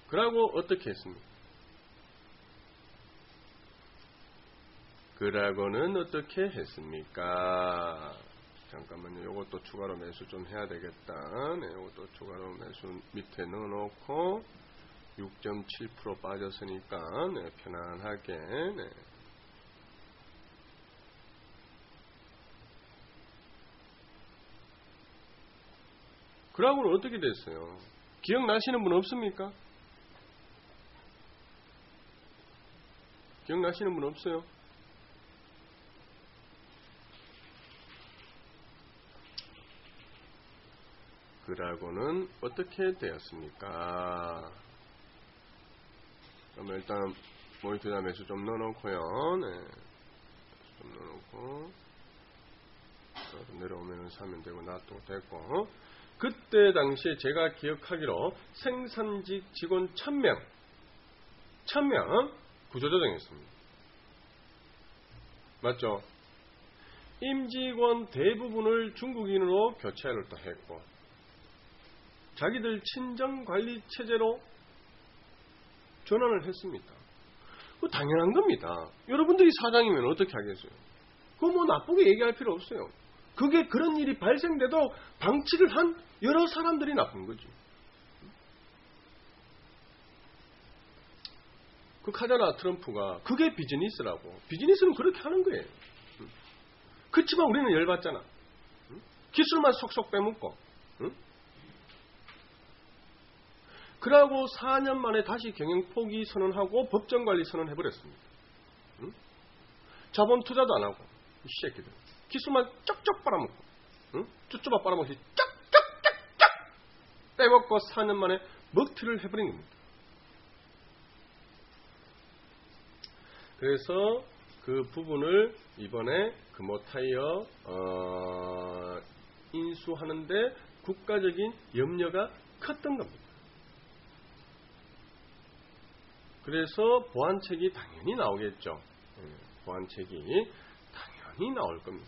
그러고 어떻게 했습니까? 그러고는 어떻게 했습니까? 잠깐만요. 요것도 추가로 매수 좀 해야 되겠다. 네, 요것도 추가로 매수 밑에 넣어놓고 6.7% 빠졌으니까 네, 편안하게 네. 그러고는 어떻게 됐어요? 기억나시는 분 없습니까? 기억나시는 분 없어요? 그러고는 어떻게 되었습니까? 그러면 일단 모의 투자 매수 좀 넣어놓고요. 네. 좀 넣어놓고 내려오면 사면 되고 놔두고 됐고, 그때 당시에 제가 기억하기로 생산직 직원 1000명 구조조정했습니다. 맞죠? 임직원 대부분을 중국인으로 교체를 또 했고, 자기들 친정관리 체제로 전환을 했습니다. 그거 당연한 겁니다. 여러분들이 사장이면 어떻게 하겠어요? 그거 뭐 나쁘게 얘기할 필요 없어요. 그게 그런 일이 발생돼도 방치를 한 여러 사람들이 나쁜 거지. 그 하잖아, 트럼프가. 그게 비즈니스라고. 비즈니스는 그렇게 하는 거예요. 그렇지만 우리는 열받잖아. 기술만 속속 빼먹고. 그러고 4년 만에 다시 경영 포기 선언하고 법정 관리 선언해버렸습니다. 자본 투자도 안 하고, 이 새끼들. 기술만 쪽쪽 빨아먹고, 쭈쭈바 빨아먹기 쫙쫙쫙쫙 빼먹고 4년 만에 먹튀를 해버린 겁니다. 그래서 그 부분을 이번에 금호타이어 인수하는데 국가적인 염려가 컸던 겁니다. 그래서 보완책이 당연히 나오겠죠. 보완책이 당연히 나올 겁니다.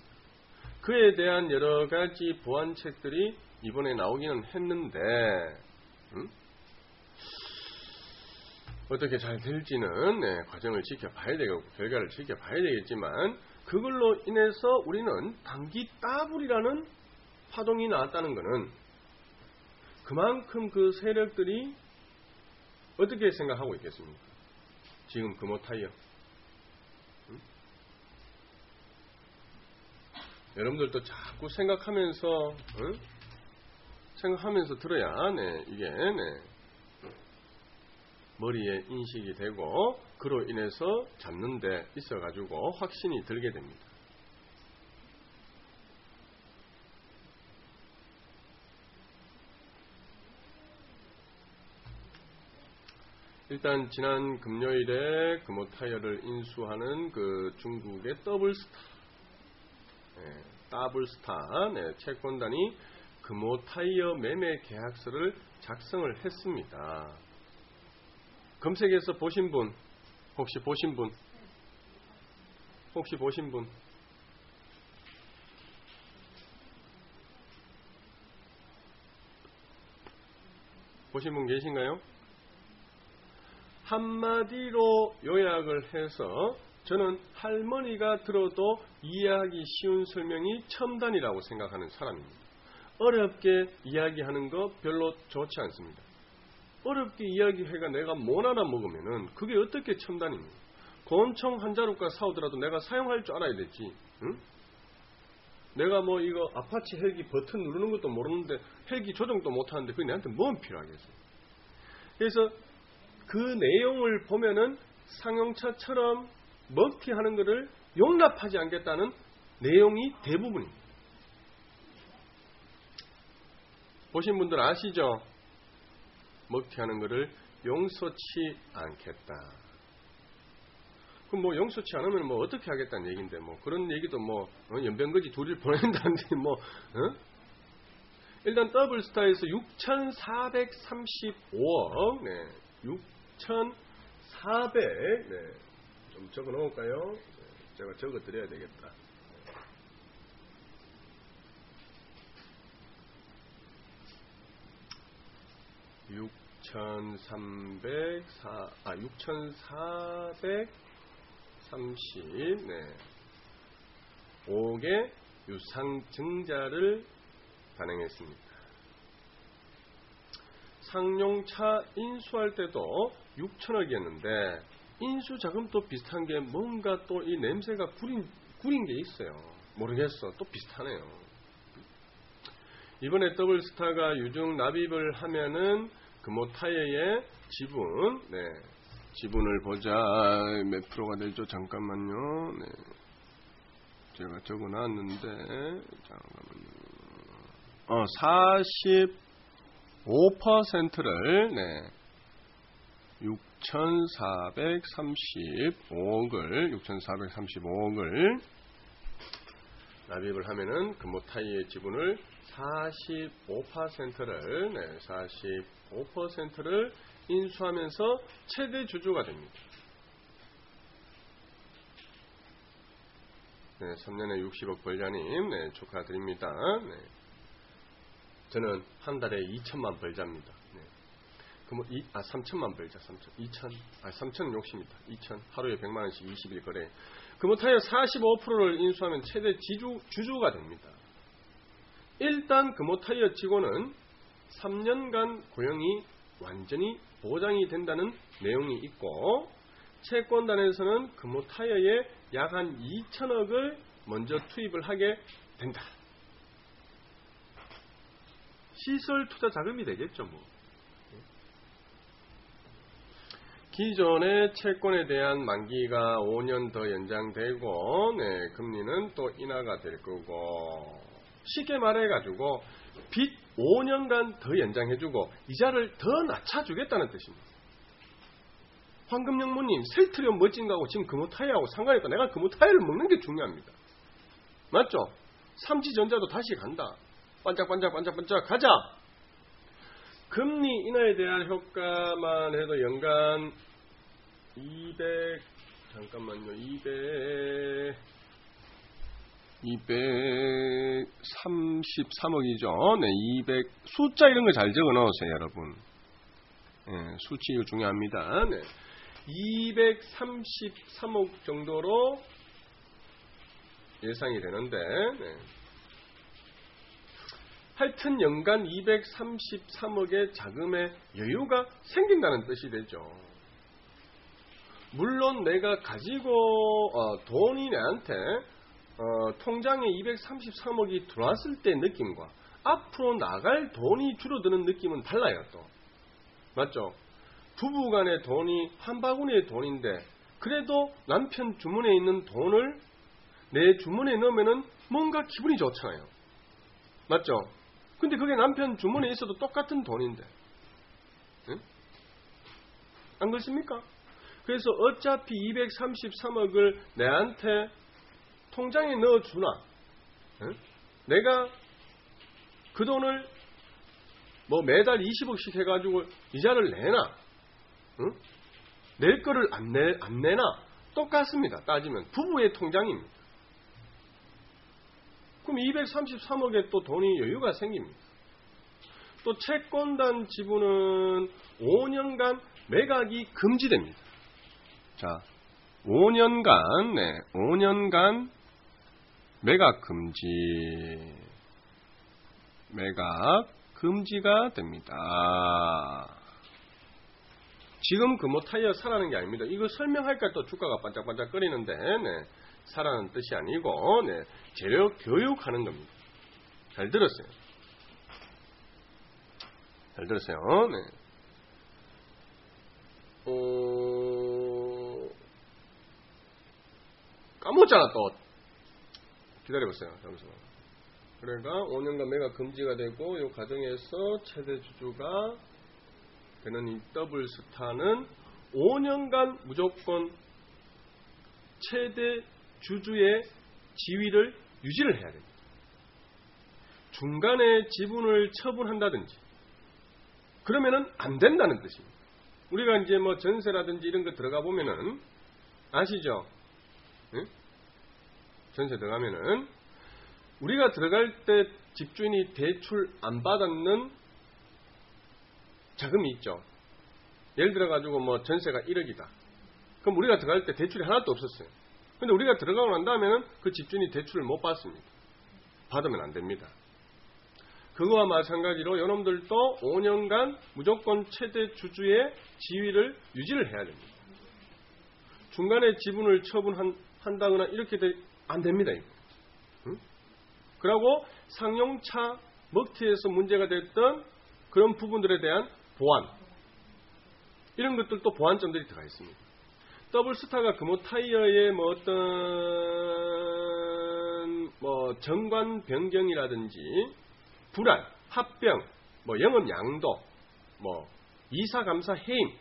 그에 대한 여러 가지 보완책들이 이번에 나오기는 했는데 어떻게 잘 될지는 과정을 지켜봐야 되고 결과를 지켜봐야 되겠지만, 그걸로 인해서 우리는 단기 따블이라는 파동이 나왔다는 것은 그만큼 그 세력들이 어떻게 생각하고 있겠습니까? 지금 금호타이어. 여러분들도 자꾸 생각하면서 들어야 이게 머리에 인식이 되고, 그로 인해서 잡는 데 있어가지고 확신이 들게 됩니다. 일단 지난 금요일에 금호타이어를 인수하는 그 중국의 더블스타 채권단이 금호타이어 매매 계약서를 작성을 했습니다. 검색해서 보신 분, 혹시 보신 분 계신가요? 한마디로 요약을 해서 저는 할머니가 들어도 이해하기 쉬운 설명이 첨단이라고 생각하는 사람입니다. 어렵게 이야기하는 거 별로 좋지 않습니다. 어렵게 이야기해가 내가 못 알아먹으면은 그게 어떻게 첨단입니까? 권총 한 자루가 사오더라도 내가 사용할 줄 알아야 되지. 응? 내가 뭐 이거 아파치 헬기 버튼 누르는 것도 모르는데 헬기 조정도 못하는데 그게 내한테 뭔 필요하겠어요? 그래서 그 내용을 보면은 상용차처럼 먹튀하는 것을 용납하지 않겠다는 내용이 대부분입니다. 보신 분들 아시죠? 먹튀하는 것을 용서치 않겠다. 그럼 뭐 용서치 않으면 뭐 어떻게 하겠다는 얘기인데, 뭐 그런 얘기도 뭐 연변거지 둘을 보낸다는데 뭐 일단 더블스타에서 6,435억, 6,400. 네. 좀 적어 놓을까요? 제가 적어 드려야 되겠다. 6,430. 네. 5개 유상증자를 발행했습니다. 상용차 인수할 때도 6천억이었는데 인수자금도 비슷한 게 뭔가 또 이 냄새가 구린 게 있어요. 모르겠어. 또 비슷하네요. 이번에 더블스타가 유증 납입을 하면은 금호타이어의 지분, 네, 지분을 보자. 몇 프로가 되죠? 잠깐만요. 네. 제가 적어놨는데 잠깐만요. 45%를 네, 6,435억을 납입을 하면은 금호타이의 지분을 45%를 네, 45%를 인수하면서 최대 주주가 됩니다. 네, 3년에 60억 벌자님, 네, 축하드립니다. 네. 저는 한 달에 2천만 벌자입니다. 네. 그럼 3천만 벌자, 3천은 욕심이다. 2천, 하루에 100만원씩 20일 거래. 금호타이어 45%를 인수하면 최대 주주가 됩니다. 일단 금호타이어 직원은 3년간 고용이 완전히 보장이 된다는 내용이 있고, 채권단에서는 금호타이어에 약 한 2천억을 먼저 투입을 하게 된다. 시설 투자 자금이 되겠죠, 뭐. 기존의 채권에 대한 만기가 5년 더 연장되고, 네, 금리는 또 인하가 될 거고, 쉽게 말해가지고 빚 5년간 더 연장해주고 이자를 더 낮춰주겠다는 뜻입니다. 황금영모님, 셀트리온 멋진 거하고 지금 금호타이어하고 상관이 없다. 내가 금호타이어를 먹는 게 중요합니다. 맞죠? 삼지전자도 다시 간다. 반짝반짝 가자. 금리 인하에 대한 효과만 해도 연간 233억이죠. 네, 200 숫자 이런 거 잘 적어 넣으세요, 여러분. 네, 수치 이거 중요합니다. 네. 233억 정도로 예상이 되는데, 네. 하여튼 연간 233억의 자금의 여유가 생긴다는 뜻이 되죠. 물론 내가 가지고 돈이 내한테 통장에 233억이 들어왔을 때 느낌과 앞으로 나갈 돈이 줄어드는 느낌은 달라요. 또 맞죠? 부부간의 돈이 한 바구니의 돈인데 그래도 남편 주머니에 있는 돈을 내 주머니에 넣으면은 뭔가 기분이 좋잖아요. 맞죠? 근데 그게 남편 주머니에 있어도 똑같은 돈인데, 응? 안 그렇습니까? 그래서 어차피 233억을 내한테 통장에 넣어주나, 응? 내가 그 돈을 뭐 매달 20억씩 해가지고 이자를 내나, 응? 낼 거를 안 내나 똑같습니다. 따지면 부부의 통장입니다. 그럼 233억에 또 돈이 여유가 생깁니다. 또 채권단 지분은 5년간 매각이 금지됩니다. 자, 5년간, 네, 5년간 매각 금지가 됩니다. 지금 금호타이어 사라는 게 아닙니다. 이거 설명할까 또 주가가 반짝반짝 거리는데, 네, 사라는 뜻이 아니고, 네, 재료 교육하는 겁니다. 잘 들었어요. 네. 까먹었잖아 또. 기다려보세요. 잠시만. 그러니까 5년간 매각 금지가 되고 이 과정에서 최대 주주가 되는 이 더블스타는 5년간 무조건 최대 주주의 지위를 유지를 해야 됩니다. 중간에 지분을 처분한다든지 그러면은 안 된다는 뜻입니다. 우리가 이제 뭐 전세라든지 이런 거 들어가 보면은 아시죠? 응? 전세 들어가면은 우리가 들어갈 때 집주인이 대출 안 받았는 자금이 있죠. 예를 들어 가지고 뭐 전세가 1억이다. 그럼 우리가 들어갈 때 대출이 하나도 없었어요. 근데 우리가 들어가고 난 다음에는 그 집주인이 대출을 못 받습니다. 받으면 안 됩니다. 그거와 마찬가지로 여러분들도 5년간 무조건 최대 주주의 지위를 유지를 해야 됩니다. 중간에 지분을 처분한다거나 이렇게 안 됩니다. 이거. 응? 그리고 상용차 먹튀에서 문제가 됐던 그런 부분들에 대한 보완, 이런 것들도 보완점들이 들어가 있습니다. 더블스타가 금호타이어의 뭐 어떤 뭐 정관 변경이라든지 불안, 합병, 뭐 영업 양도, 뭐 이사 감사 해임,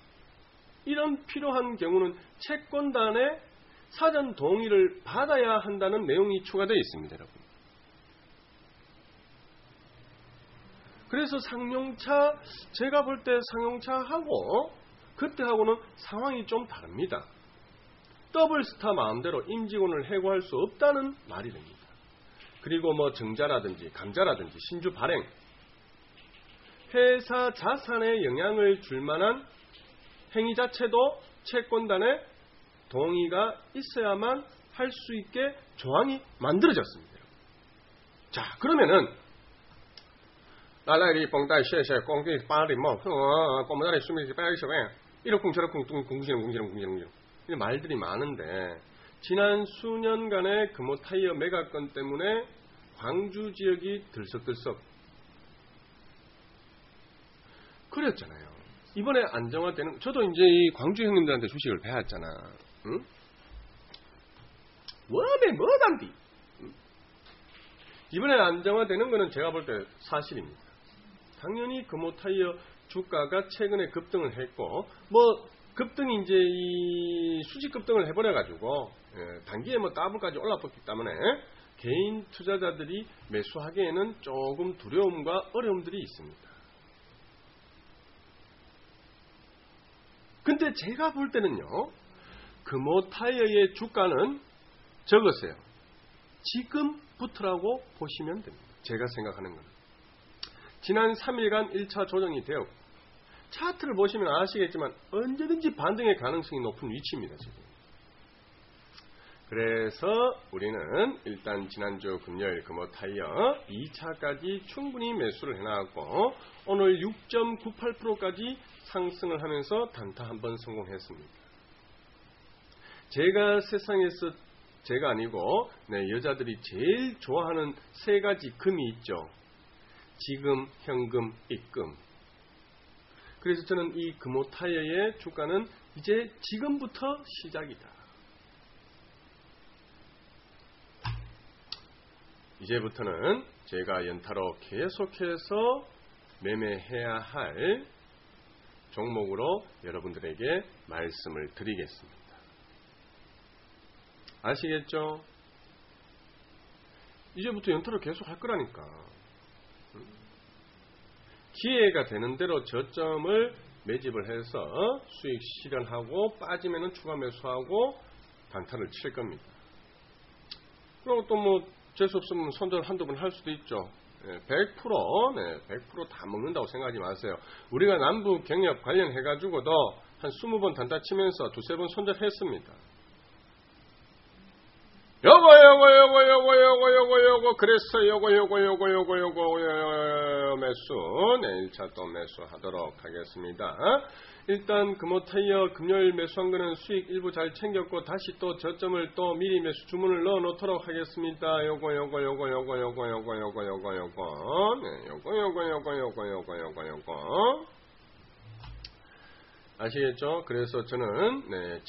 이런 필요한 경우는 채권단의 사전 동의를 받아야 한다는 내용이 추가되어 있습니다, 여러분. 그래서 상용차, 제가 볼 때 상용차하고 그때하고는 상황이 좀 다릅니다. 더블스타 마음대로 임직원을 해고할 수 없다는 말이 됩니다. 그리고 뭐 정자라든지 감자라든지 신주 발행, 회사 자산에 영향을 줄 만한 행위 자체도 채권단의 동의가 있어야만 할 수 있게 조항이 만들어졌습니다. 자, 그러면은 나라리 뽕다이 셰셰 꽁기 빠리 뭐 꼬마다리 수미지 빠이셔 이렇쿵 저렇쿵 궁시렁 이 말들이 많은데, 지난 수년간의 금호타이어 매각건 때문에 광주 지역이 들썩들썩 그랬잖아요. 이번에 안정화되는, 저도 이제 이 광주 형님들한테 주식을 배웠잖아. 응? 웜에 뭐단디. 응? 이번에 안정화되는 거는 제가 볼 때 사실입니다. 당연히 금호타이어 주가가 최근에 급등을 했고, 뭐 급등이 이제 이 수직 급등을 해버려가지고 단기에 뭐 더블까지 올라섰기 때문에 개인 투자자들이 매수하기에는 조금 두려움과 어려움들이 있습니다. 근데 제가 볼 때는요, 금호타이어의 주가는 적었어요. 지금부터라고 보시면 됩니다. 제가 생각하는 건. 지난 3일간 1차 조정이 되었고, 차트를 보시면 아시겠지만 언제든지 반등의 가능성이 높은 위치입니다. 지금. 그래서 우리는 일단 지난주 금요일 금호타이어 2차까지 충분히 매수를 해나갔고, 오늘 6.98%까지 상승을 하면서 단타 한번 성공했습니다. 제가 세상에서, 제가 아니고 여자들이 제일 좋아하는 세 가지 금이 있죠. 지금, 현금, 입금. 그래서 저는 이 금호타이어의 주가는 이제 지금부터 시작이다. 이제부터는 제가 연타로 계속해서 매매해야 할 종목으로 여러분들에게 말씀을 드리겠습니다. 아시겠죠? 이제부터 연타로 계속 할 거라니까. 기회가 되는 대로 저점을 매집을 해서 수익 실현하고, 빠지면은 추가 매수하고 단타를 칠 겁니다. 그리고 또 뭐 재수 없으면 손절 한두 번 할 수도 있죠. 100% 다 먹는다고 생각하지 마세요. 우리가 남부 경협 관련해가지고도 한 20번 단타 치면서 두세 번 손절했습니다. 요거 그래서 요거 매수, 1차 또 매수하도록 하겠습니다. 일단 금호타이어 금요일 매수한 거는 수익 일부 잘 챙겼고, 다시 또 저점을 또 미리 매수 주문을 넣어 놓도록 하겠습니다. 요거 아시겠죠? 그래서 저는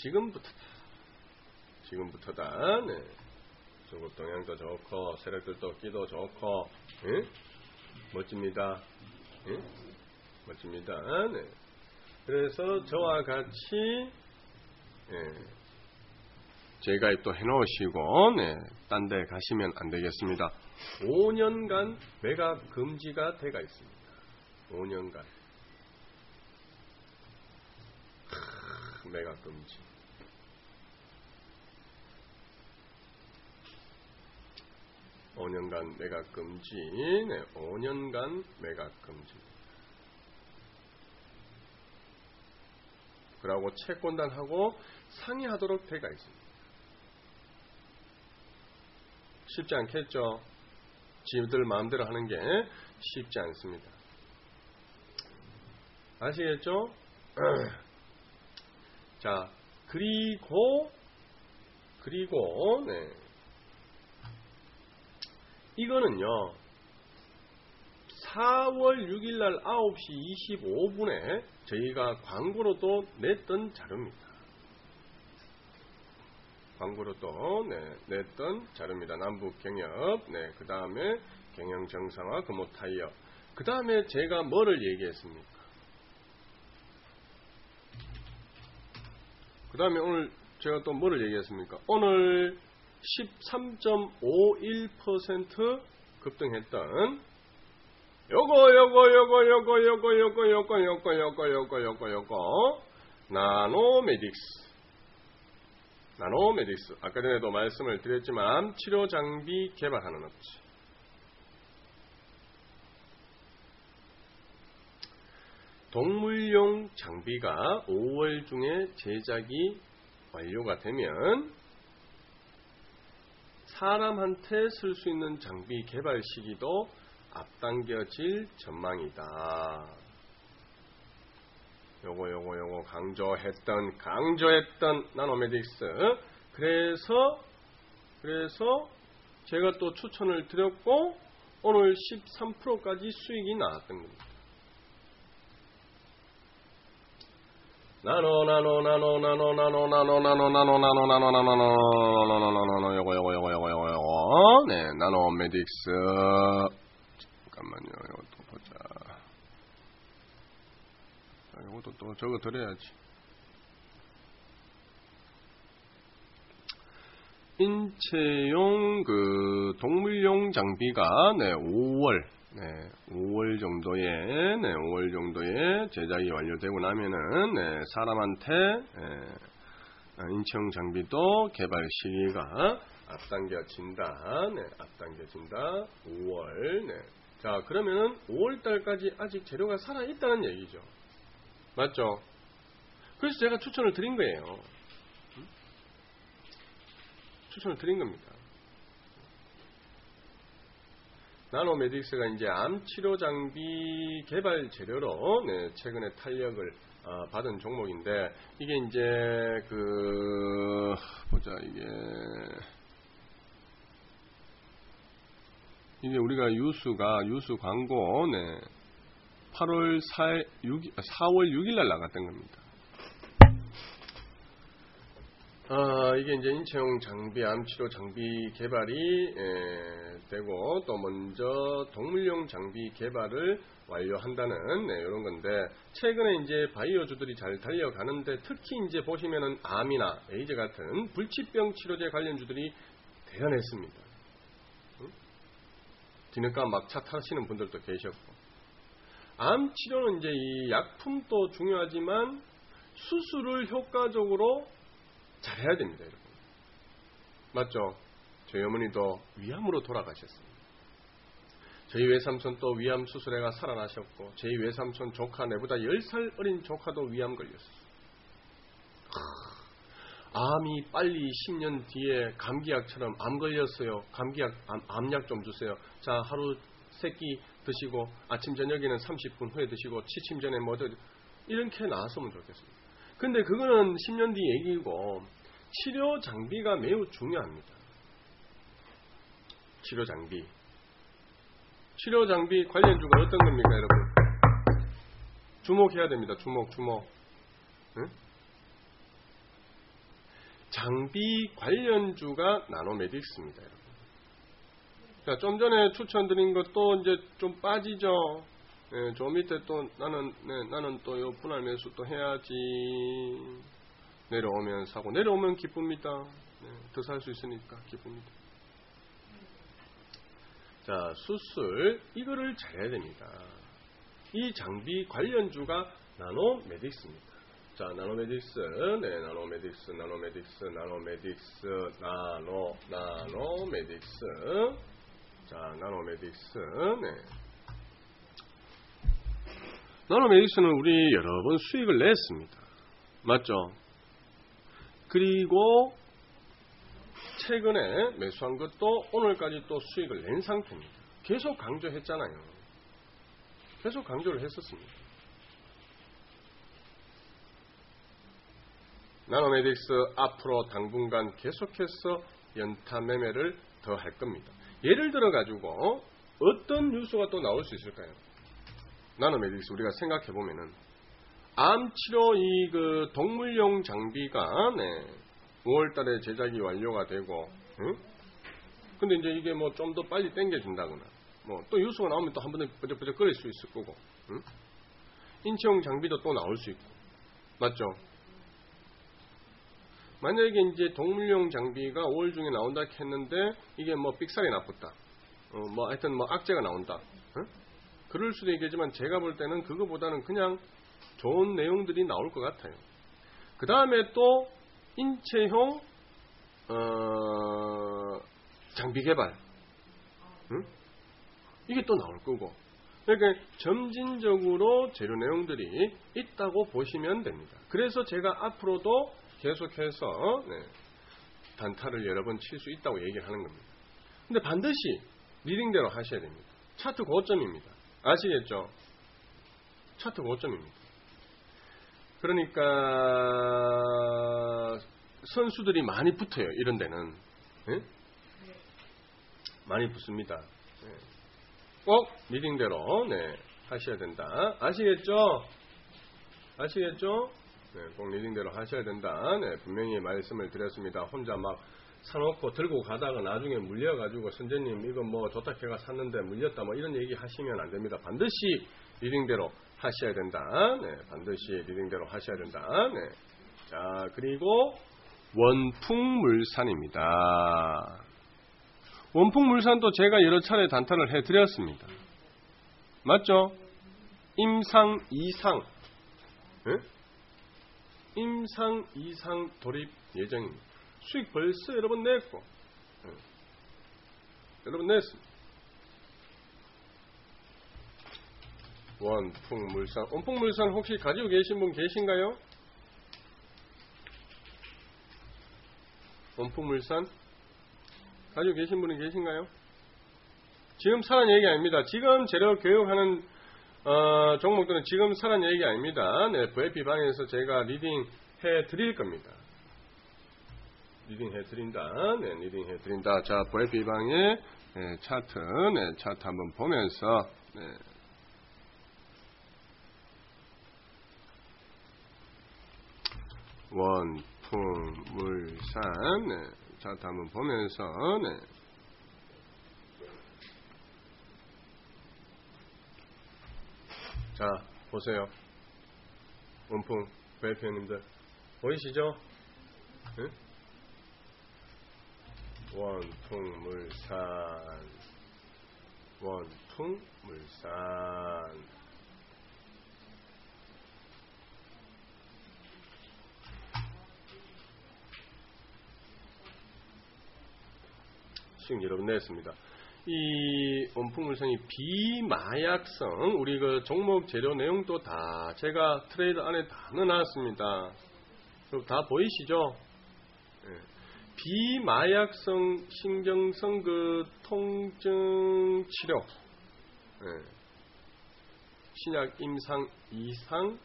지금부터다. 조급 동향도 좋고, 세력들도 끼도 좋고, 멋집니다. 멋집니다. 그래서 저와 같이 제가 또 해놓으시고 딴 데 가시면 안 되겠습니다. 5년간 매각 금지가 돼가 있습니다. 5년간. 매각 금지. (5년간) 매각 금지. 네, 5년간 매각 금지. 그러고 채권단하고 상의하도록 되어 있습니다. 쉽지 않겠죠? 지들 마음대로 하는 게 쉽지 않습니다. 아시겠죠? 자, 그리고 네. 이거는요. 4월 6일날 9시 25분에 저희가 광고로도 냈던 자료입니다. 광고로도 냈던 자료입니다. 남북 경협, 네, 그 다음에 경영 정상화, 금호 타이어. 그 다음에 제가 뭐를 얘기했습니까? 그 다음에 오늘 제가 또 뭐를 얘기했습니까? 오늘 13.51% 급등했던 요거 나노메딕스. 아까 전에도 말씀을 드렸지만 치료 장비 개발하는 업체. 동물용 장비가 5월 중에 제작이 완료가 되면 사람한테 쓸 수 있는 장비 개발 시기도 앞당겨질 전망이다. 요거 강조했던 나노메딕스. 그래서 제가 또 추천을 드렸고 오늘 13%까지 수익이 나왔던 겁니다. 요거 네, 나노메딕스. 잠깐만요. 이것도 보자. 이것도 또 적어 드려야지. 인체용 동물용 장비가 5월 정도에 제작이 완료되고 나면은 사람한테 인체용 장비도 개발 시기가 앞당겨진다. 5월. 자, 그러면은 5월 달까지 아직 재료가 살아 있다는 얘기죠. 맞죠? 그래서 제가 추천을 드린 거예요. 추천을 드린 겁니다. 나노메딕스가 이제 암 치료 장비 개발 재료로 최근에 탄력을 받은 종목인데 이게 이제 이게 우리가 유수 광고 4월 6일날 나갔던 겁니다. 이게 이제 인체용 장비, 암치료 장비 개발이 되고 또 먼저 동물용 장비 개발을 완료한다는 이런 건데 최근에 이제 바이오주들이 잘 달려가는데 특히 이제 보시면은 암이나 에이즈 같은 불치병 치료제 관련주들이 대단했습니다. 뒤늦게 막 차 타시는 분들도 계셨고 암 치료는 이제 이 약품도 중요하지만 수술을 효과적으로 잘해야 됩니다, 여러분. 맞죠? 저희 어머니도 위암으로 돌아가셨습니다. 저희 외삼촌 또 위암 수술해가 살아나셨고 저희 외삼촌 조카 내보다 10살 어린 조카도 위암 걸렸어요. 암이 빨리 10년 뒤에 감기약처럼 암 걸렸어요. 감기약, 암약 좀 주세요. 자, 하루 3끼 드시고 아침 저녁에는 30분 후에 드시고 취침 전에 이렇게 나왔으면 좋겠습니다. 근데 그거는 10년 뒤 얘기고 치료 장비가 매우 중요합니다. 치료 장비 관련주가 어떤 겁니까, 여러분? 주목해야 됩니다. 주목. 응? 장비 관련주가 나노메딕스입니다, 여러분. 자, 좀 전에 추천드린 것도 이제 좀 빠지죠. 저 밑에 또 나는 또 요 분할 매수 또 해야지. 내려오면 사고, 내려오면 기쁩니다. 더 살 수 있으니까 기쁩니다. 자, 수술 이거를 잘해야 됩니다. 이 장비 관련주가 나노메딕스입니다. 자, 나노메딕스, 네, 나노메딕스, 나노메딕스. 자, 나노메딕스, 네. 나노메딕스는 우리 여러 번 수익을 냈습니다. 맞죠? 그리고 최근에 매수한 것도 오늘까지 또 수익을 낸 상태입니다. 계속 강조했잖아요. 계속 강조를 했었습니다. 나노메딕스 앞으로 당분간 계속해서 연타 매매를 더 할 겁니다. 예를 들어 가지고 어떤 뉴스가 또 나올 수 있을까요? 나노메딕스 우리가 생각해 보면은 암치료 이 동물용 장비가 5월달에 제작이 완료가 되고, 응? 근데 이제 이게 뭐 좀 더 빨리 당겨준다거나, 뭐 또 뉴스가 나오면 또 한 번에 버적버적 거릴 수 있을 거고, 응? 인체용 장비도 또 나올 수 있고, 맞죠? 만약에 이제 동물용 장비가 5월 중에 나온다 했는데 이게 뭐 삑살이 나쁘다, 뭐 하여튼 뭐 악재가 나온다, 응? 그럴 수도 있겠지만 제가 볼 때는 그거보다는 그냥 좋은 내용들이 나올 것 같아요. 그 다음에 또 인체형 장비 개발, 응? 이게 또 나올 거고, 그러니까 점진적으로 재료 내용들이 있다고 보시면 됩니다. 그래서 제가 앞으로도 계속해서 단타를 여러 번 칠 수 있다고 얘기를 하는 겁니다. 근데 반드시 리딩대로 하셔야 됩니다. 차트 고점입니다. 아시겠죠? 차트 고점입니다. 그러니까 선수들이 많이 붙어요. 이런 데는. 네? 많이 붙습니다. 네. 꼭 리딩대로 하셔야 된다. 아시겠죠? 아시겠죠? 네, 꼭 리딩대로 하셔야 된다. 네, 분명히 말씀을 드렸습니다. 혼자 막 사놓고 들고 가다가 나중에 물려가지고 선생님 이거 뭐 좋다 해가 샀는데 물렸다 뭐 이런 얘기 하시면 안 됩니다. 반드시 리딩대로 하셔야 된다. 네, 반드시 리딩대로 하셔야 된다. 네. 자, 그리고 원풍물산입니다. 원풍물산도 제가 여러 차례 단타를 해드렸습니다. 맞죠? 임상 2상. 네? 임상 2상 돌입 예정입니다. 수익 벌써 여러 번 냈고, 여러 번 냈습니다. 원풍물산. 원풍물산 혹시 가지고 계신 분 계신가요? 원풍물산? 가지고 계신 분이 계신가요? 지금 사는 얘기 아닙니다. 지금 재료 교육하는 종목들은 지금 사는 얘기 아닙니다. 네, VIP방에서 제가 리딩 해 드릴 겁니다. 리딩 해 드린다. 네, 리딩 해 드린다. 자, VIP방의 차트, 차트 한번 보면서, 원풍물산, 차트 한번 보면서, 자, 보세요. 원풍 VIP님들 보이시죠? 네? 원풍물산, 원풍물산. 수익 여러분 냈습니다. 이 원풍물산이 비마약성, 우리 그 종목 재료 내용도 다 제가 트레이드 안에 다 넣어놨습니다. 다 보이시죠? 네. 비마약성 신경성 그 통증 치료, 네. 신약 임상 2상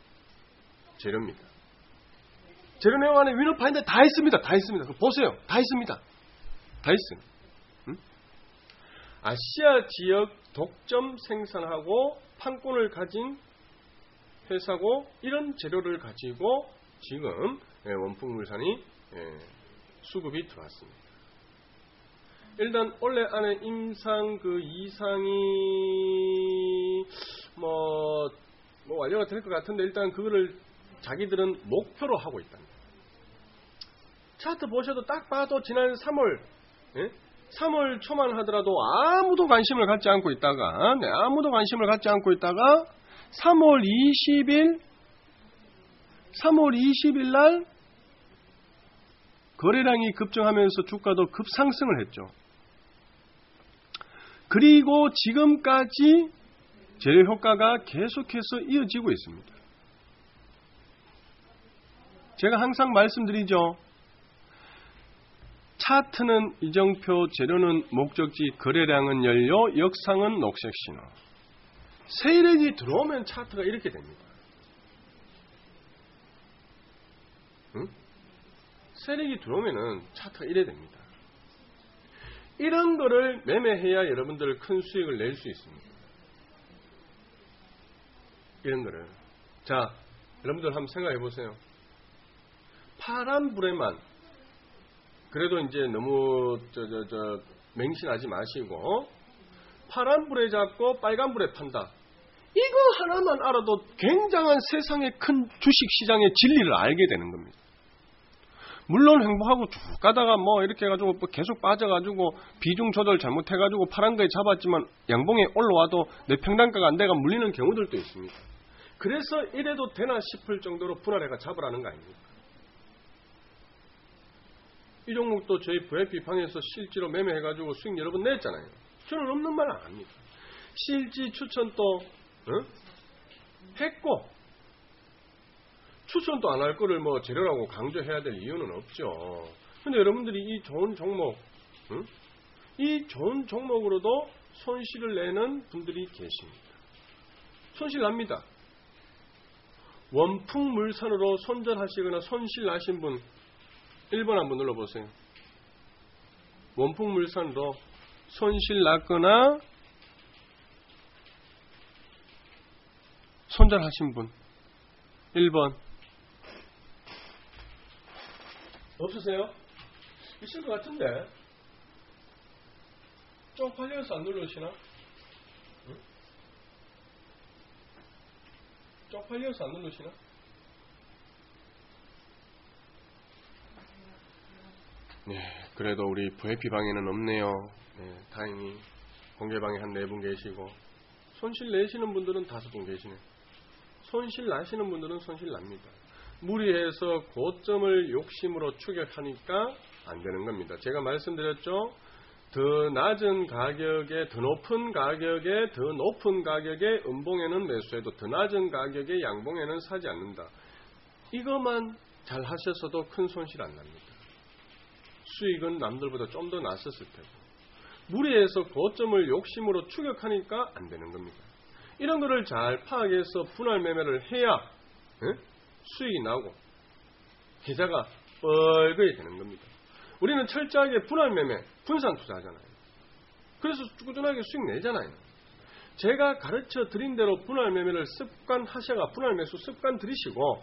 재료입니다. 재료 내용 안에 위너파인데 다 있습니다. 다 있습니다. 보세요. 다 있습니다. 다 있습니다. 아시아 지역 독점 생산하고 판권을 가진 회사고 이런 재료를 가지고 지금 원풍물산이 수급이 들어왔습니다. 일단 원래 안에 임상 그 2상이 뭐 완료가 될 것 같은데 일단 그거를 자기들은 목표로 하고 있답니다. 차트 보셔도 딱 봐도 지난 3월 3월 초만 하더라도 아무도 관심을 갖지 않고 있다가, 아무도 관심을 갖지 않고 있다가 3월 20일 3월 20일 날 거래량이 급증하면서 주가도 급상승을 했죠. 그리고 지금까지 재료 효과가 계속해서 이어지고 있습니다. 제가 항상 말씀드리죠. 차트는 이정표, 재료는 목적지, 거래량은 연료, 역상은 녹색 신호. 세일액이 들어오면 차트가 이렇게 됩니다. 응? 세일액이 들어오면 차트가 이래 됩니다. 이런 거를 매매해야 여러분들 큰 수익을 낼 수 있습니다. 이런 거를. 자, 여러분들 한번 생각해 보세요. 파란불에만, 그래도 이제 너무 맹신하지 마시고, 파란불에 잡고 빨간불에 판다. 이거 하나만 알아도 굉장한 세상의 큰 주식시장의 진리를 알게 되는 겁니다. 물론 행복하고 쭉 가다가 뭐 이렇게 해가지고 계속 빠져가지고 비중 조절 잘못해가지고 파란 거에 잡았지만 양봉에 올라와도 내 평단가가 안 돼가 물리는 경우들도 있습니다. 그래서 이래도 되나 싶을 정도로 분할해가 잡으라는 거 아닙니까? 이 종목도 저희 VIP 방에서 실지로 매매해가지고 수익 여러 번 냈잖아요. 저는 없는 말 안 합니다. 실지 추천도 했고, 추천도 안 할 거를 뭐 재료라고 강조해야 될 이유는 없죠. 근데 여러분들이 이 좋은 종목, 이 좋은 종목으로도 손실을 내는 분들이 계십니다. 손실 납니다. 원풍물산으로 손절하시거나 손실 나신 분 1번 한번 눌러보세요. 원풍물산으로 손실 났거나 손절하신 분 1번. 없으세요? 있을 것 같은데 쪽팔려서 안 누르시나? 응? 쪽팔려서 안 누르시나? 네, 그래도 우리 VIP 방에는 없네요. 네, 다행히 공개방에 한 4분 계시고, 손실 내시는 분들은 5분 계시네. 손실 나시는 분들은 손실 납니다. 무리해서 고점을 욕심으로 추격하니까 안 되는 겁니다. 제가 말씀드렸죠. 더 낮은 가격에, 더 높은 가격에, 더 높은 가격에 음봉에는 매수해도 더 낮은 가격에 양봉에는 사지 않는다. 이것만 잘 하셨어도 큰 손실 안 납니다. 수익은 남들보다 좀 더 났었을 테고, 무리해서 고점을 욕심으로 추격하니까 안 되는 겁니다. 이런 거를 잘 파악해서 분할 매매를 해야 수익이 나고 계좌가 뻘거이 되는 겁니다. 우리는 철저하게 분할 매매, 분산 투자하잖아요. 그래서 꾸준하게 수익 내잖아요. 제가 가르쳐 드린 대로 분할 매매를 습관하셔가 분할 매수 습관 들이시고,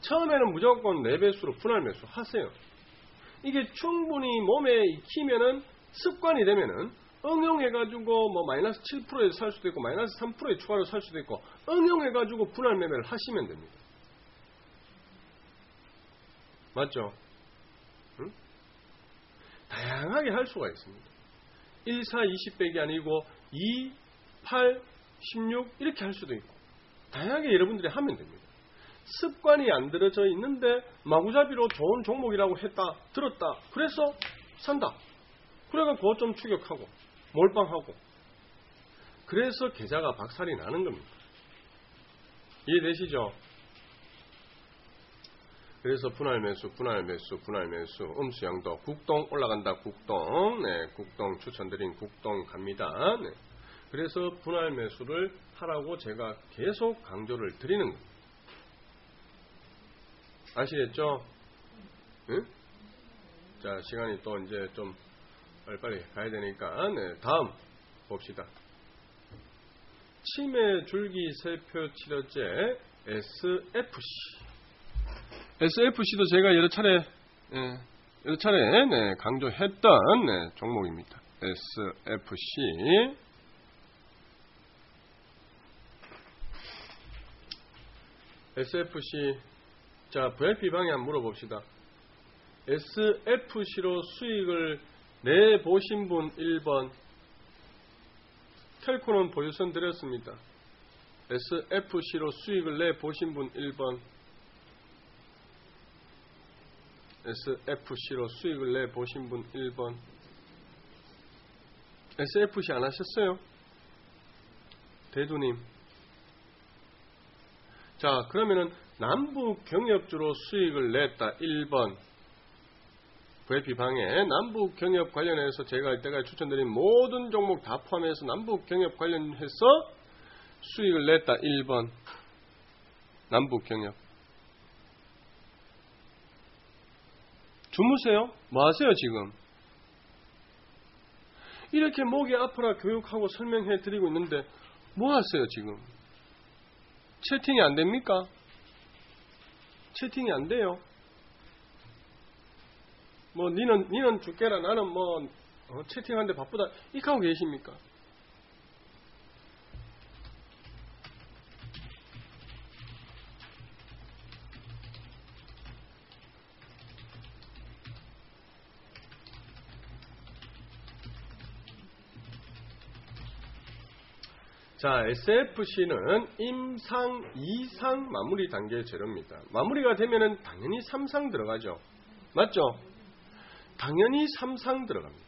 처음에는 무조건 4배수로 분할 매수 하세요. 이게 충분히 몸에 익히면은, 습관이 되면은 응용해가지고 뭐 마이너스 7%에 살 수도 있고 마이너스 3%에 추가로 살 수도 있고, 응용해가지고 분할 매매를 하시면 됩니다. 맞죠? 응? 다양하게 할 수가 있습니다. 1, 4, 20 빼기 아니고 2, 8, 16 이렇게 할 수도 있고, 다양하게 여러분들이 하면 됩니다. 습관이 안 들어져 있는데 마구잡이로 좋은 종목이라고 했다, 들었다, 그래서 산다. 그래가 고점 추격하고 몰빵하고, 그래서 계좌가 박살이 나는 겁니다. 이해되시죠? 그래서 분할 매수, 분할 매수, 분할 매수, 음수양도, 국동 올라간다, 국동, 네, 국동 추천드린 국동 갑니다. 네. 그래서 분할 매수를 하라고 제가 계속 강조를 드리는 겁니다. 아시겠죠? 응? 자, 시간이 또 이제 좀 빨리빨리 가야 되니까, 네, 다음 봅시다. 치매 줄기세포 치료제 SFC. SFC도 제가 여러 차례 강조했던 종목입니다. SFC. SFC. 자, VIP 방에 한번 물어봅시다. SFC로 수익을 내보신 분 1번. 텔코는 보유선 드렸습니다. SFC로 수익을 내보신 분 1번. SFC로 수익을 내 보신 분 1번. SFC 안 하셨어요? 대두님. 자, 그러면은 남북 경협주로 수익을 냈다. 1번. VIP방에 남북 경협 관련해서 제가 이때까지 추천드린 모든 종목 다 포함해서 남북 경협 관련해서 수익을 냈다. 1번. 남북 경협. 주무세요? 뭐 하세요 지금? 이렇게 목이 아프라 교육하고 설명해 드리고 있는데 뭐 하세요 지금? 채팅이 안 됩니까? 채팅이 안 돼요. 뭐 니는 죽게라 나는 뭐 채팅하는데 바쁘다 이렇게 하고 계십니까? 자, SFC는 임상, 2상 마무리 단계의 재료입니다. 마무리가 되면은 당연히 3상 들어가죠. 맞죠? 당연히 3상 들어갑니다.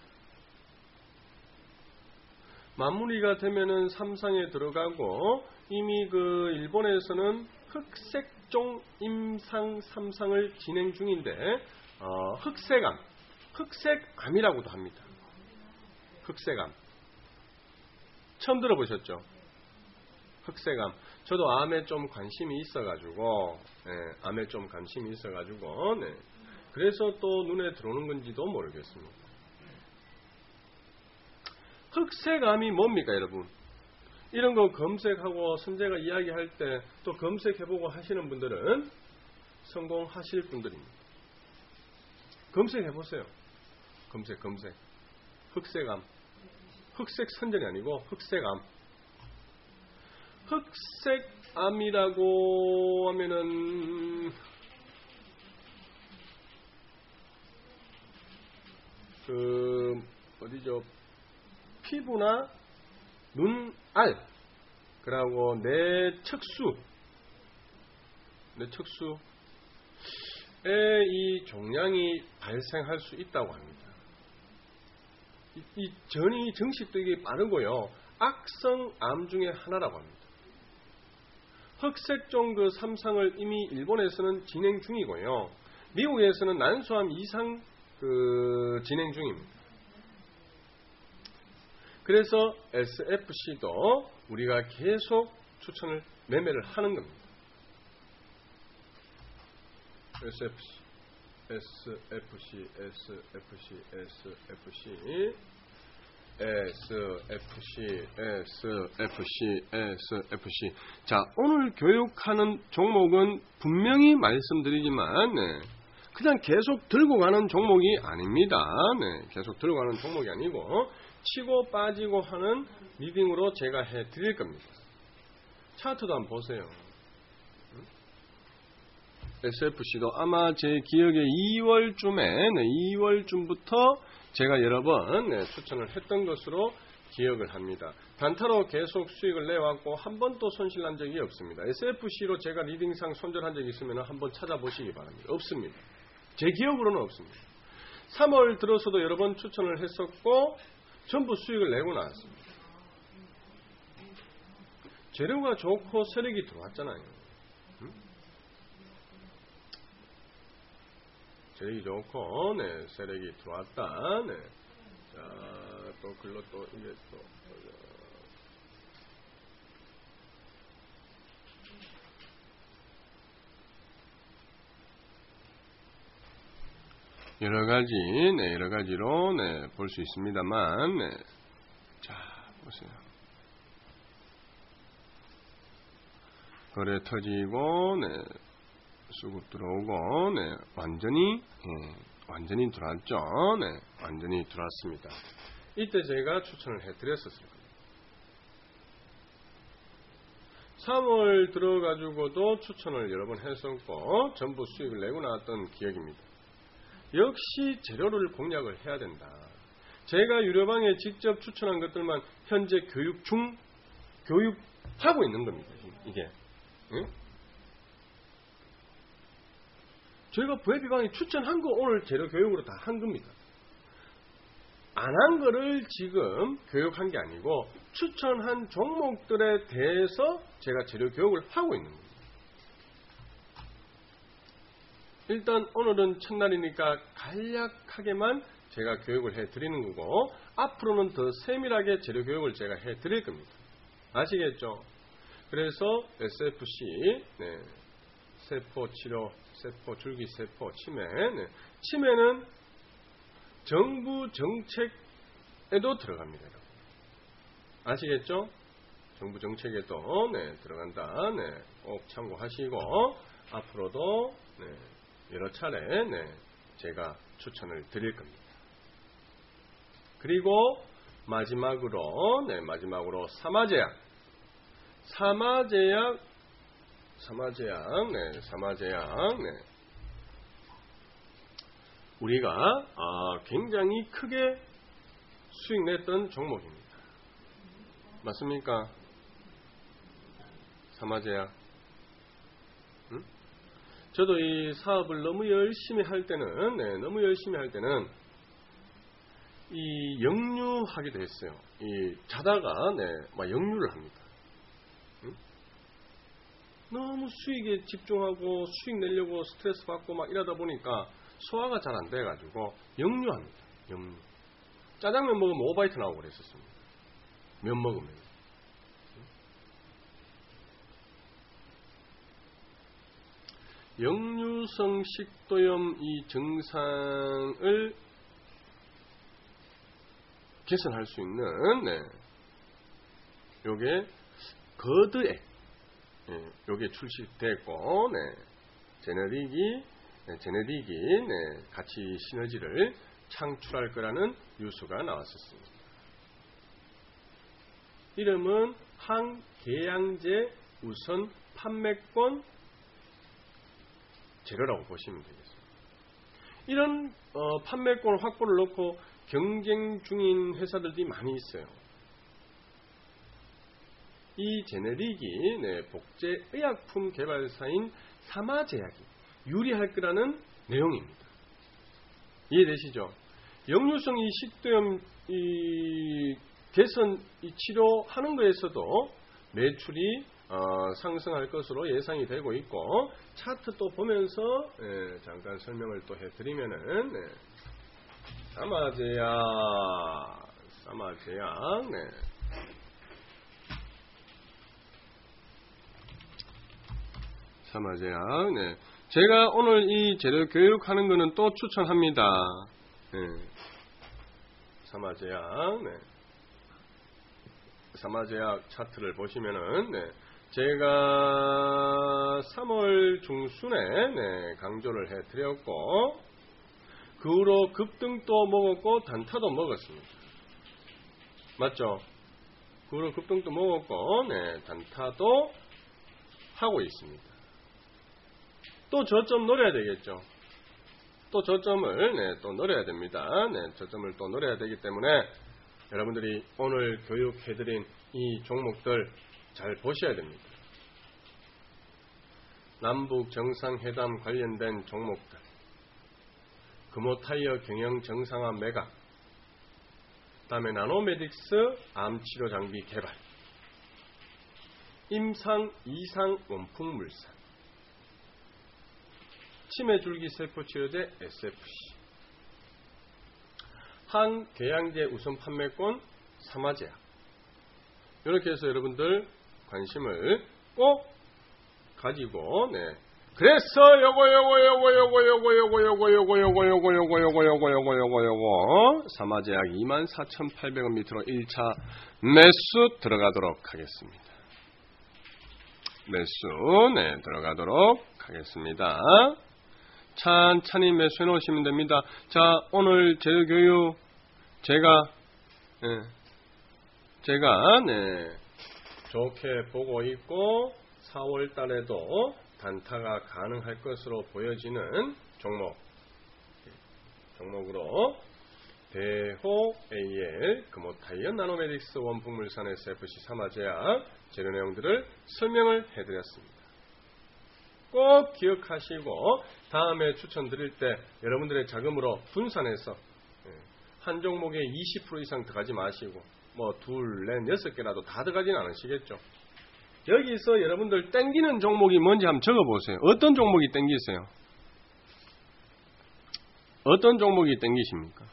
마무리가 되면은 3상에 들어가고 이미 그 일본에서는 흑색종 임상 3상을 진행 중인데 흑색암, 흑색암이라고도 합니다. 흑색암. 처음 들어보셨죠? 흑색암. 저도 암에 좀 관심이 있어가지고, 암에 좀 관심이 있어가지고, 네. 그래서 또 눈에 들어오는 건지도 모르겠습니다. 흑색암이 뭡니까, 여러분? 이런 거 검색하고 선재가 이야기할 때 또 검색해보고 하시는 분들은 성공하실 분들입니다. 검색해보세요. 검색. 흑색암. 흑색 선전이 아니고 흑색암. 흑색암이라고 하면은 어디죠? 피부나 눈알 그리고 뇌척수에 이 종양이 발생할 수 있다고 합니다. 이 전이 증식되기 빠르고요. 악성암 중에 하나라고 합니다. 흑색종 그 3상을 이미 일본에서는 진행 중이고요. 미국에서는 난소암 2상 그 진행 중입니다. 그래서 SFC도 우리가 계속 추천을 매매를 하는 겁니다. SFC. 자, 오늘 교육하는 종목은 분명히 말씀드리지만 그냥 계속 들고 가는 종목이 아닙니다. 계속 들고 가는 종목이 아니고 치고 빠지고 하는 리딩으로 제가 해드릴 겁니다. 차트도 한번 보세요. SFC도 아마 제 기억에 2월쯤부터 제가 여러 번 추천을 했던 것으로 기억을 합니다. 단타로 계속 수익을 내왔고 한 번도 손실 난 적이 없습니다. SFC로 제가 리딩상 손절한 적이 있으면 한번 찾아보시기 바랍니다. 없습니다. 제 기억으로는 없습니다. 3월 들어서도 여러 번 추천을 했었고 전부 수익을 내고 나왔습니다. 재료가 좋고 세력이 들어왔잖아요. 세력이 좋고, 세력이 들어왔다. 자, 또 글로 또 이게 또 여러 가지로 볼 수 있습니다만, 자 보세요. 거래 터지고, 수급 들어오고, 완전히 들어왔죠. 완전히 들어왔습니다. 이때 제가 추천을 해드렸었을 겁니다. 3월 들어가지고도 추천을 여러 번 했었고, 전부 수익을 내고 나왔던 기억입니다. 역시 재료를 공략을 해야 된다. 제가 유료방에 직접 추천한 것들만 현재 교육하고 있는 겁니다. 이게. 응? 저희가 부회비방에 추천한 거 오늘 재료 교육으로 다 한 겁니다. 안 한 거를 지금 교육한 게 아니고 추천한 종목들에 대해서 제가 재료 교육을 하고 있는 겁니다. 일단 오늘은 첫날이니까 간략하게만 제가 교육을 해드리는 거고 앞으로는 더 세밀하게 재료 교육을 제가 해드릴 겁니다. 아시겠죠? 그래서 SFC, 세포 치료, 세포 줄기세포 치매, 치매는 정부 정책에도 들어갑니다. 아시겠죠? 정부 정책에도 들어간다. 꼭 참고하시고 앞으로도 여러 차례 제가 추천을 드릴 겁니다. 그리고 마지막으로 사마제약 우리가 굉장히 크게 수익 냈던 종목입니다. 맞습니까? 사마제약. 저도 이 사업을 너무 열심히 할 때는 이 역류하기도 했어요. 이 자다가 막 역류를 합니다. 너무 수익에 집중하고 수익 내려고 스트레스 받고 막 이러다 보니까 소화가 잘 안 돼가지고 역류합니다. 역류. 짜장면 먹으면 오바이트 나오고 그랬었습니다. 면 먹으면. 역류성 식도염 이 증상을 개선할 수 있는 요게 거드액 요게 출시됐고 제네릭이 같이 시너지를 창출할 거라는 뉴스가 나왔었습니다. 이름은 항궤양제 우선 판매권 재료라고 보시면 되겠습니다. 이런 판매권 확보를 놓고 경쟁 중인 회사들이 많이 있어요. 이 제네릭이 복제의약품 개발사인 사마제약이 유리할 거라는 내용입니다. 이해되시죠? 역류성 이 식도염 개선 치료하는 거에서도 매출이 상승할 것으로 예상이 되고 있고 차트 또 보면서 잠깐 설명을 또 해드리면은 사마제약 사마제약 제가 오늘 이 재료 교육하는 거는 또 추천합니다. 사마제약 차트를 보시면은 제가 3월 중순에 강조를 해드렸고 그 후로 급등도 먹었고 단타도 먹었습니다. 맞죠? 그 후로 급등도 먹었고 단타도 하고 있습니다. 또 저점 노려야 되겠죠. 또 저점을 또 노려야 됩니다. 저점을 또 노려야 되기 때문에 여러분들이 오늘 교육해드린 이 종목들 잘 보셔야 됩니다. 남북 정상회담 관련된 종목들, 금호타이어 경영 정상화 매각, 그다음에 나노메딕스 암치료 장비 개발, 임상 이상 원풍물산, 치매줄기세포치료제 SFC, 항궤양제 우선 판매권 사마제약. 이렇게 해서 여러분들 관심을 꼭 가지고 그래서 요거 사마제약 24,800원 밑으로 1차 매수 들어가도록 하겠습니다. 매수 들어가도록 하겠습니다. 천천히 매수해 놓으시면 됩니다. 자, 오늘 재료 교육 제가 좋게 보고 있고 4월 달에도 단타가 가능할 것으로 보여지는 종목으로 대호 AL, 금호타이어, 나노메딕스, 원풍물산, SFC, 사마제약 재료 내용들을 설명을 해드렸습니다. 꼭 기억하시고 다음에 추천드릴 때 여러분들의 자금으로 분산해서 한 종목에 20% 이상 들어가지 마시고 뭐 둘, 넷, 6개라도 다 들어가지는 않으시겠죠. 여기서 여러분들 땡기는 종목이 뭔지 한번 적어보세요. 어떤 종목이 땡기세요? 어떤 종목이 땡기십니까?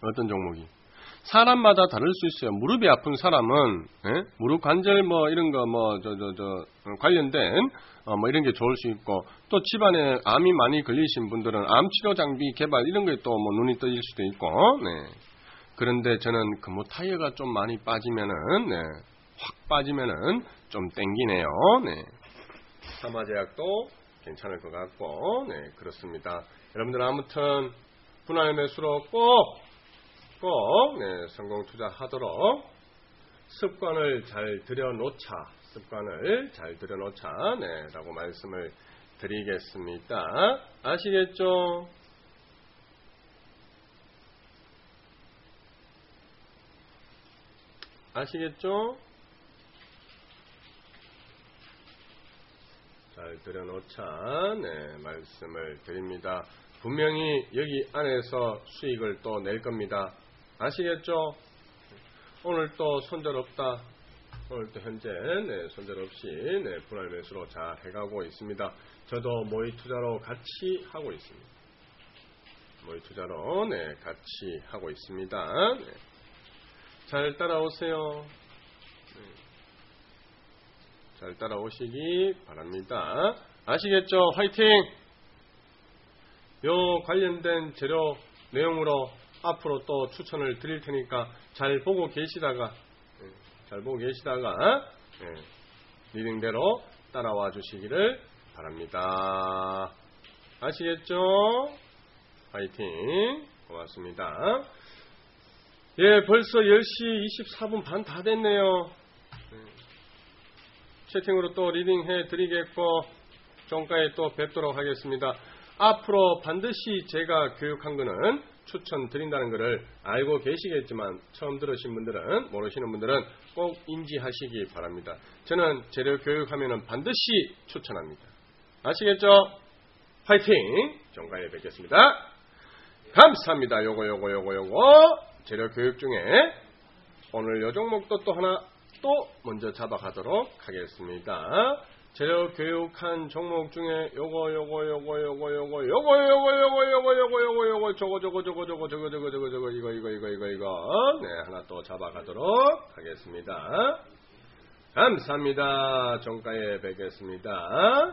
어떤 종목이? 사람마다 다를 수 있어요. 무릎이 아픈 사람은 무릎 관절 뭐 이런 거 뭐 관련된 뭐 이런 게 좋을 수 있고 또 집안에 암이 많이 걸리신 분들은 암 치료 장비 개발 이런 거에 또 뭐 눈이 떠질 수도 있고 그런데 저는 금호 타이어가 좀 많이 빠지면은 확 빠지면은 좀 땡기네요. 삼화제약도 괜찮을 것 같고 그렇습니다. 여러분들 아무튼 분할 매수로 꼭 성공 투자하도록 습관을 잘 들여놓자 라고 말씀을 드리겠습니다. 아시겠죠? 아시겠죠? 잘 들여놓자 말씀을 드립니다. 분명히 여기 안에서 수익을 또 낼 겁니다. 아시겠죠? 오늘 또 손절없다. 오늘 또 현재 손절없이 분할 매수로 잘 해가고 있습니다. 저도 모의 투자로 같이 하고 있습니다. 모의 투자로 같이 하고 있습니다. 잘 따라오세요. 잘 따라오시기 바랍니다. 아시겠죠? 화이팅! 요 관련된 재료 내용으로 앞으로 또 추천을 드릴 테니까 잘 보고 계시다가 리딩대로 따라와 주시기를 바랍니다. 아시겠죠? 화이팅! 고맙습니다. 예, 벌써 10시 24분 반 다 됐네요. 채팅으로 또 리딩해 드리겠고 종가에 또 뵙도록 하겠습니다. 앞으로 반드시 제가 교육한 거는 추천드린다는 것을 알고 계시겠지만 처음 들으신 분들은 모르시는 분들은 꼭 인지하시기 바랍니다. 저는 재료 교육하면 반드시 추천합니다. 아시겠죠? 파이팅! 종가에 뵙겠습니다. 감사합니다. 요거 재료 교육 중에 오늘 요 종목도 또 하나 또 먼저 잡아가도록 하겠습니다. 재료 교육한 종목 중에 요거 하나 또 잡아가도록 하겠습니다. 감사합니다. 종가에 뵙겠습니다.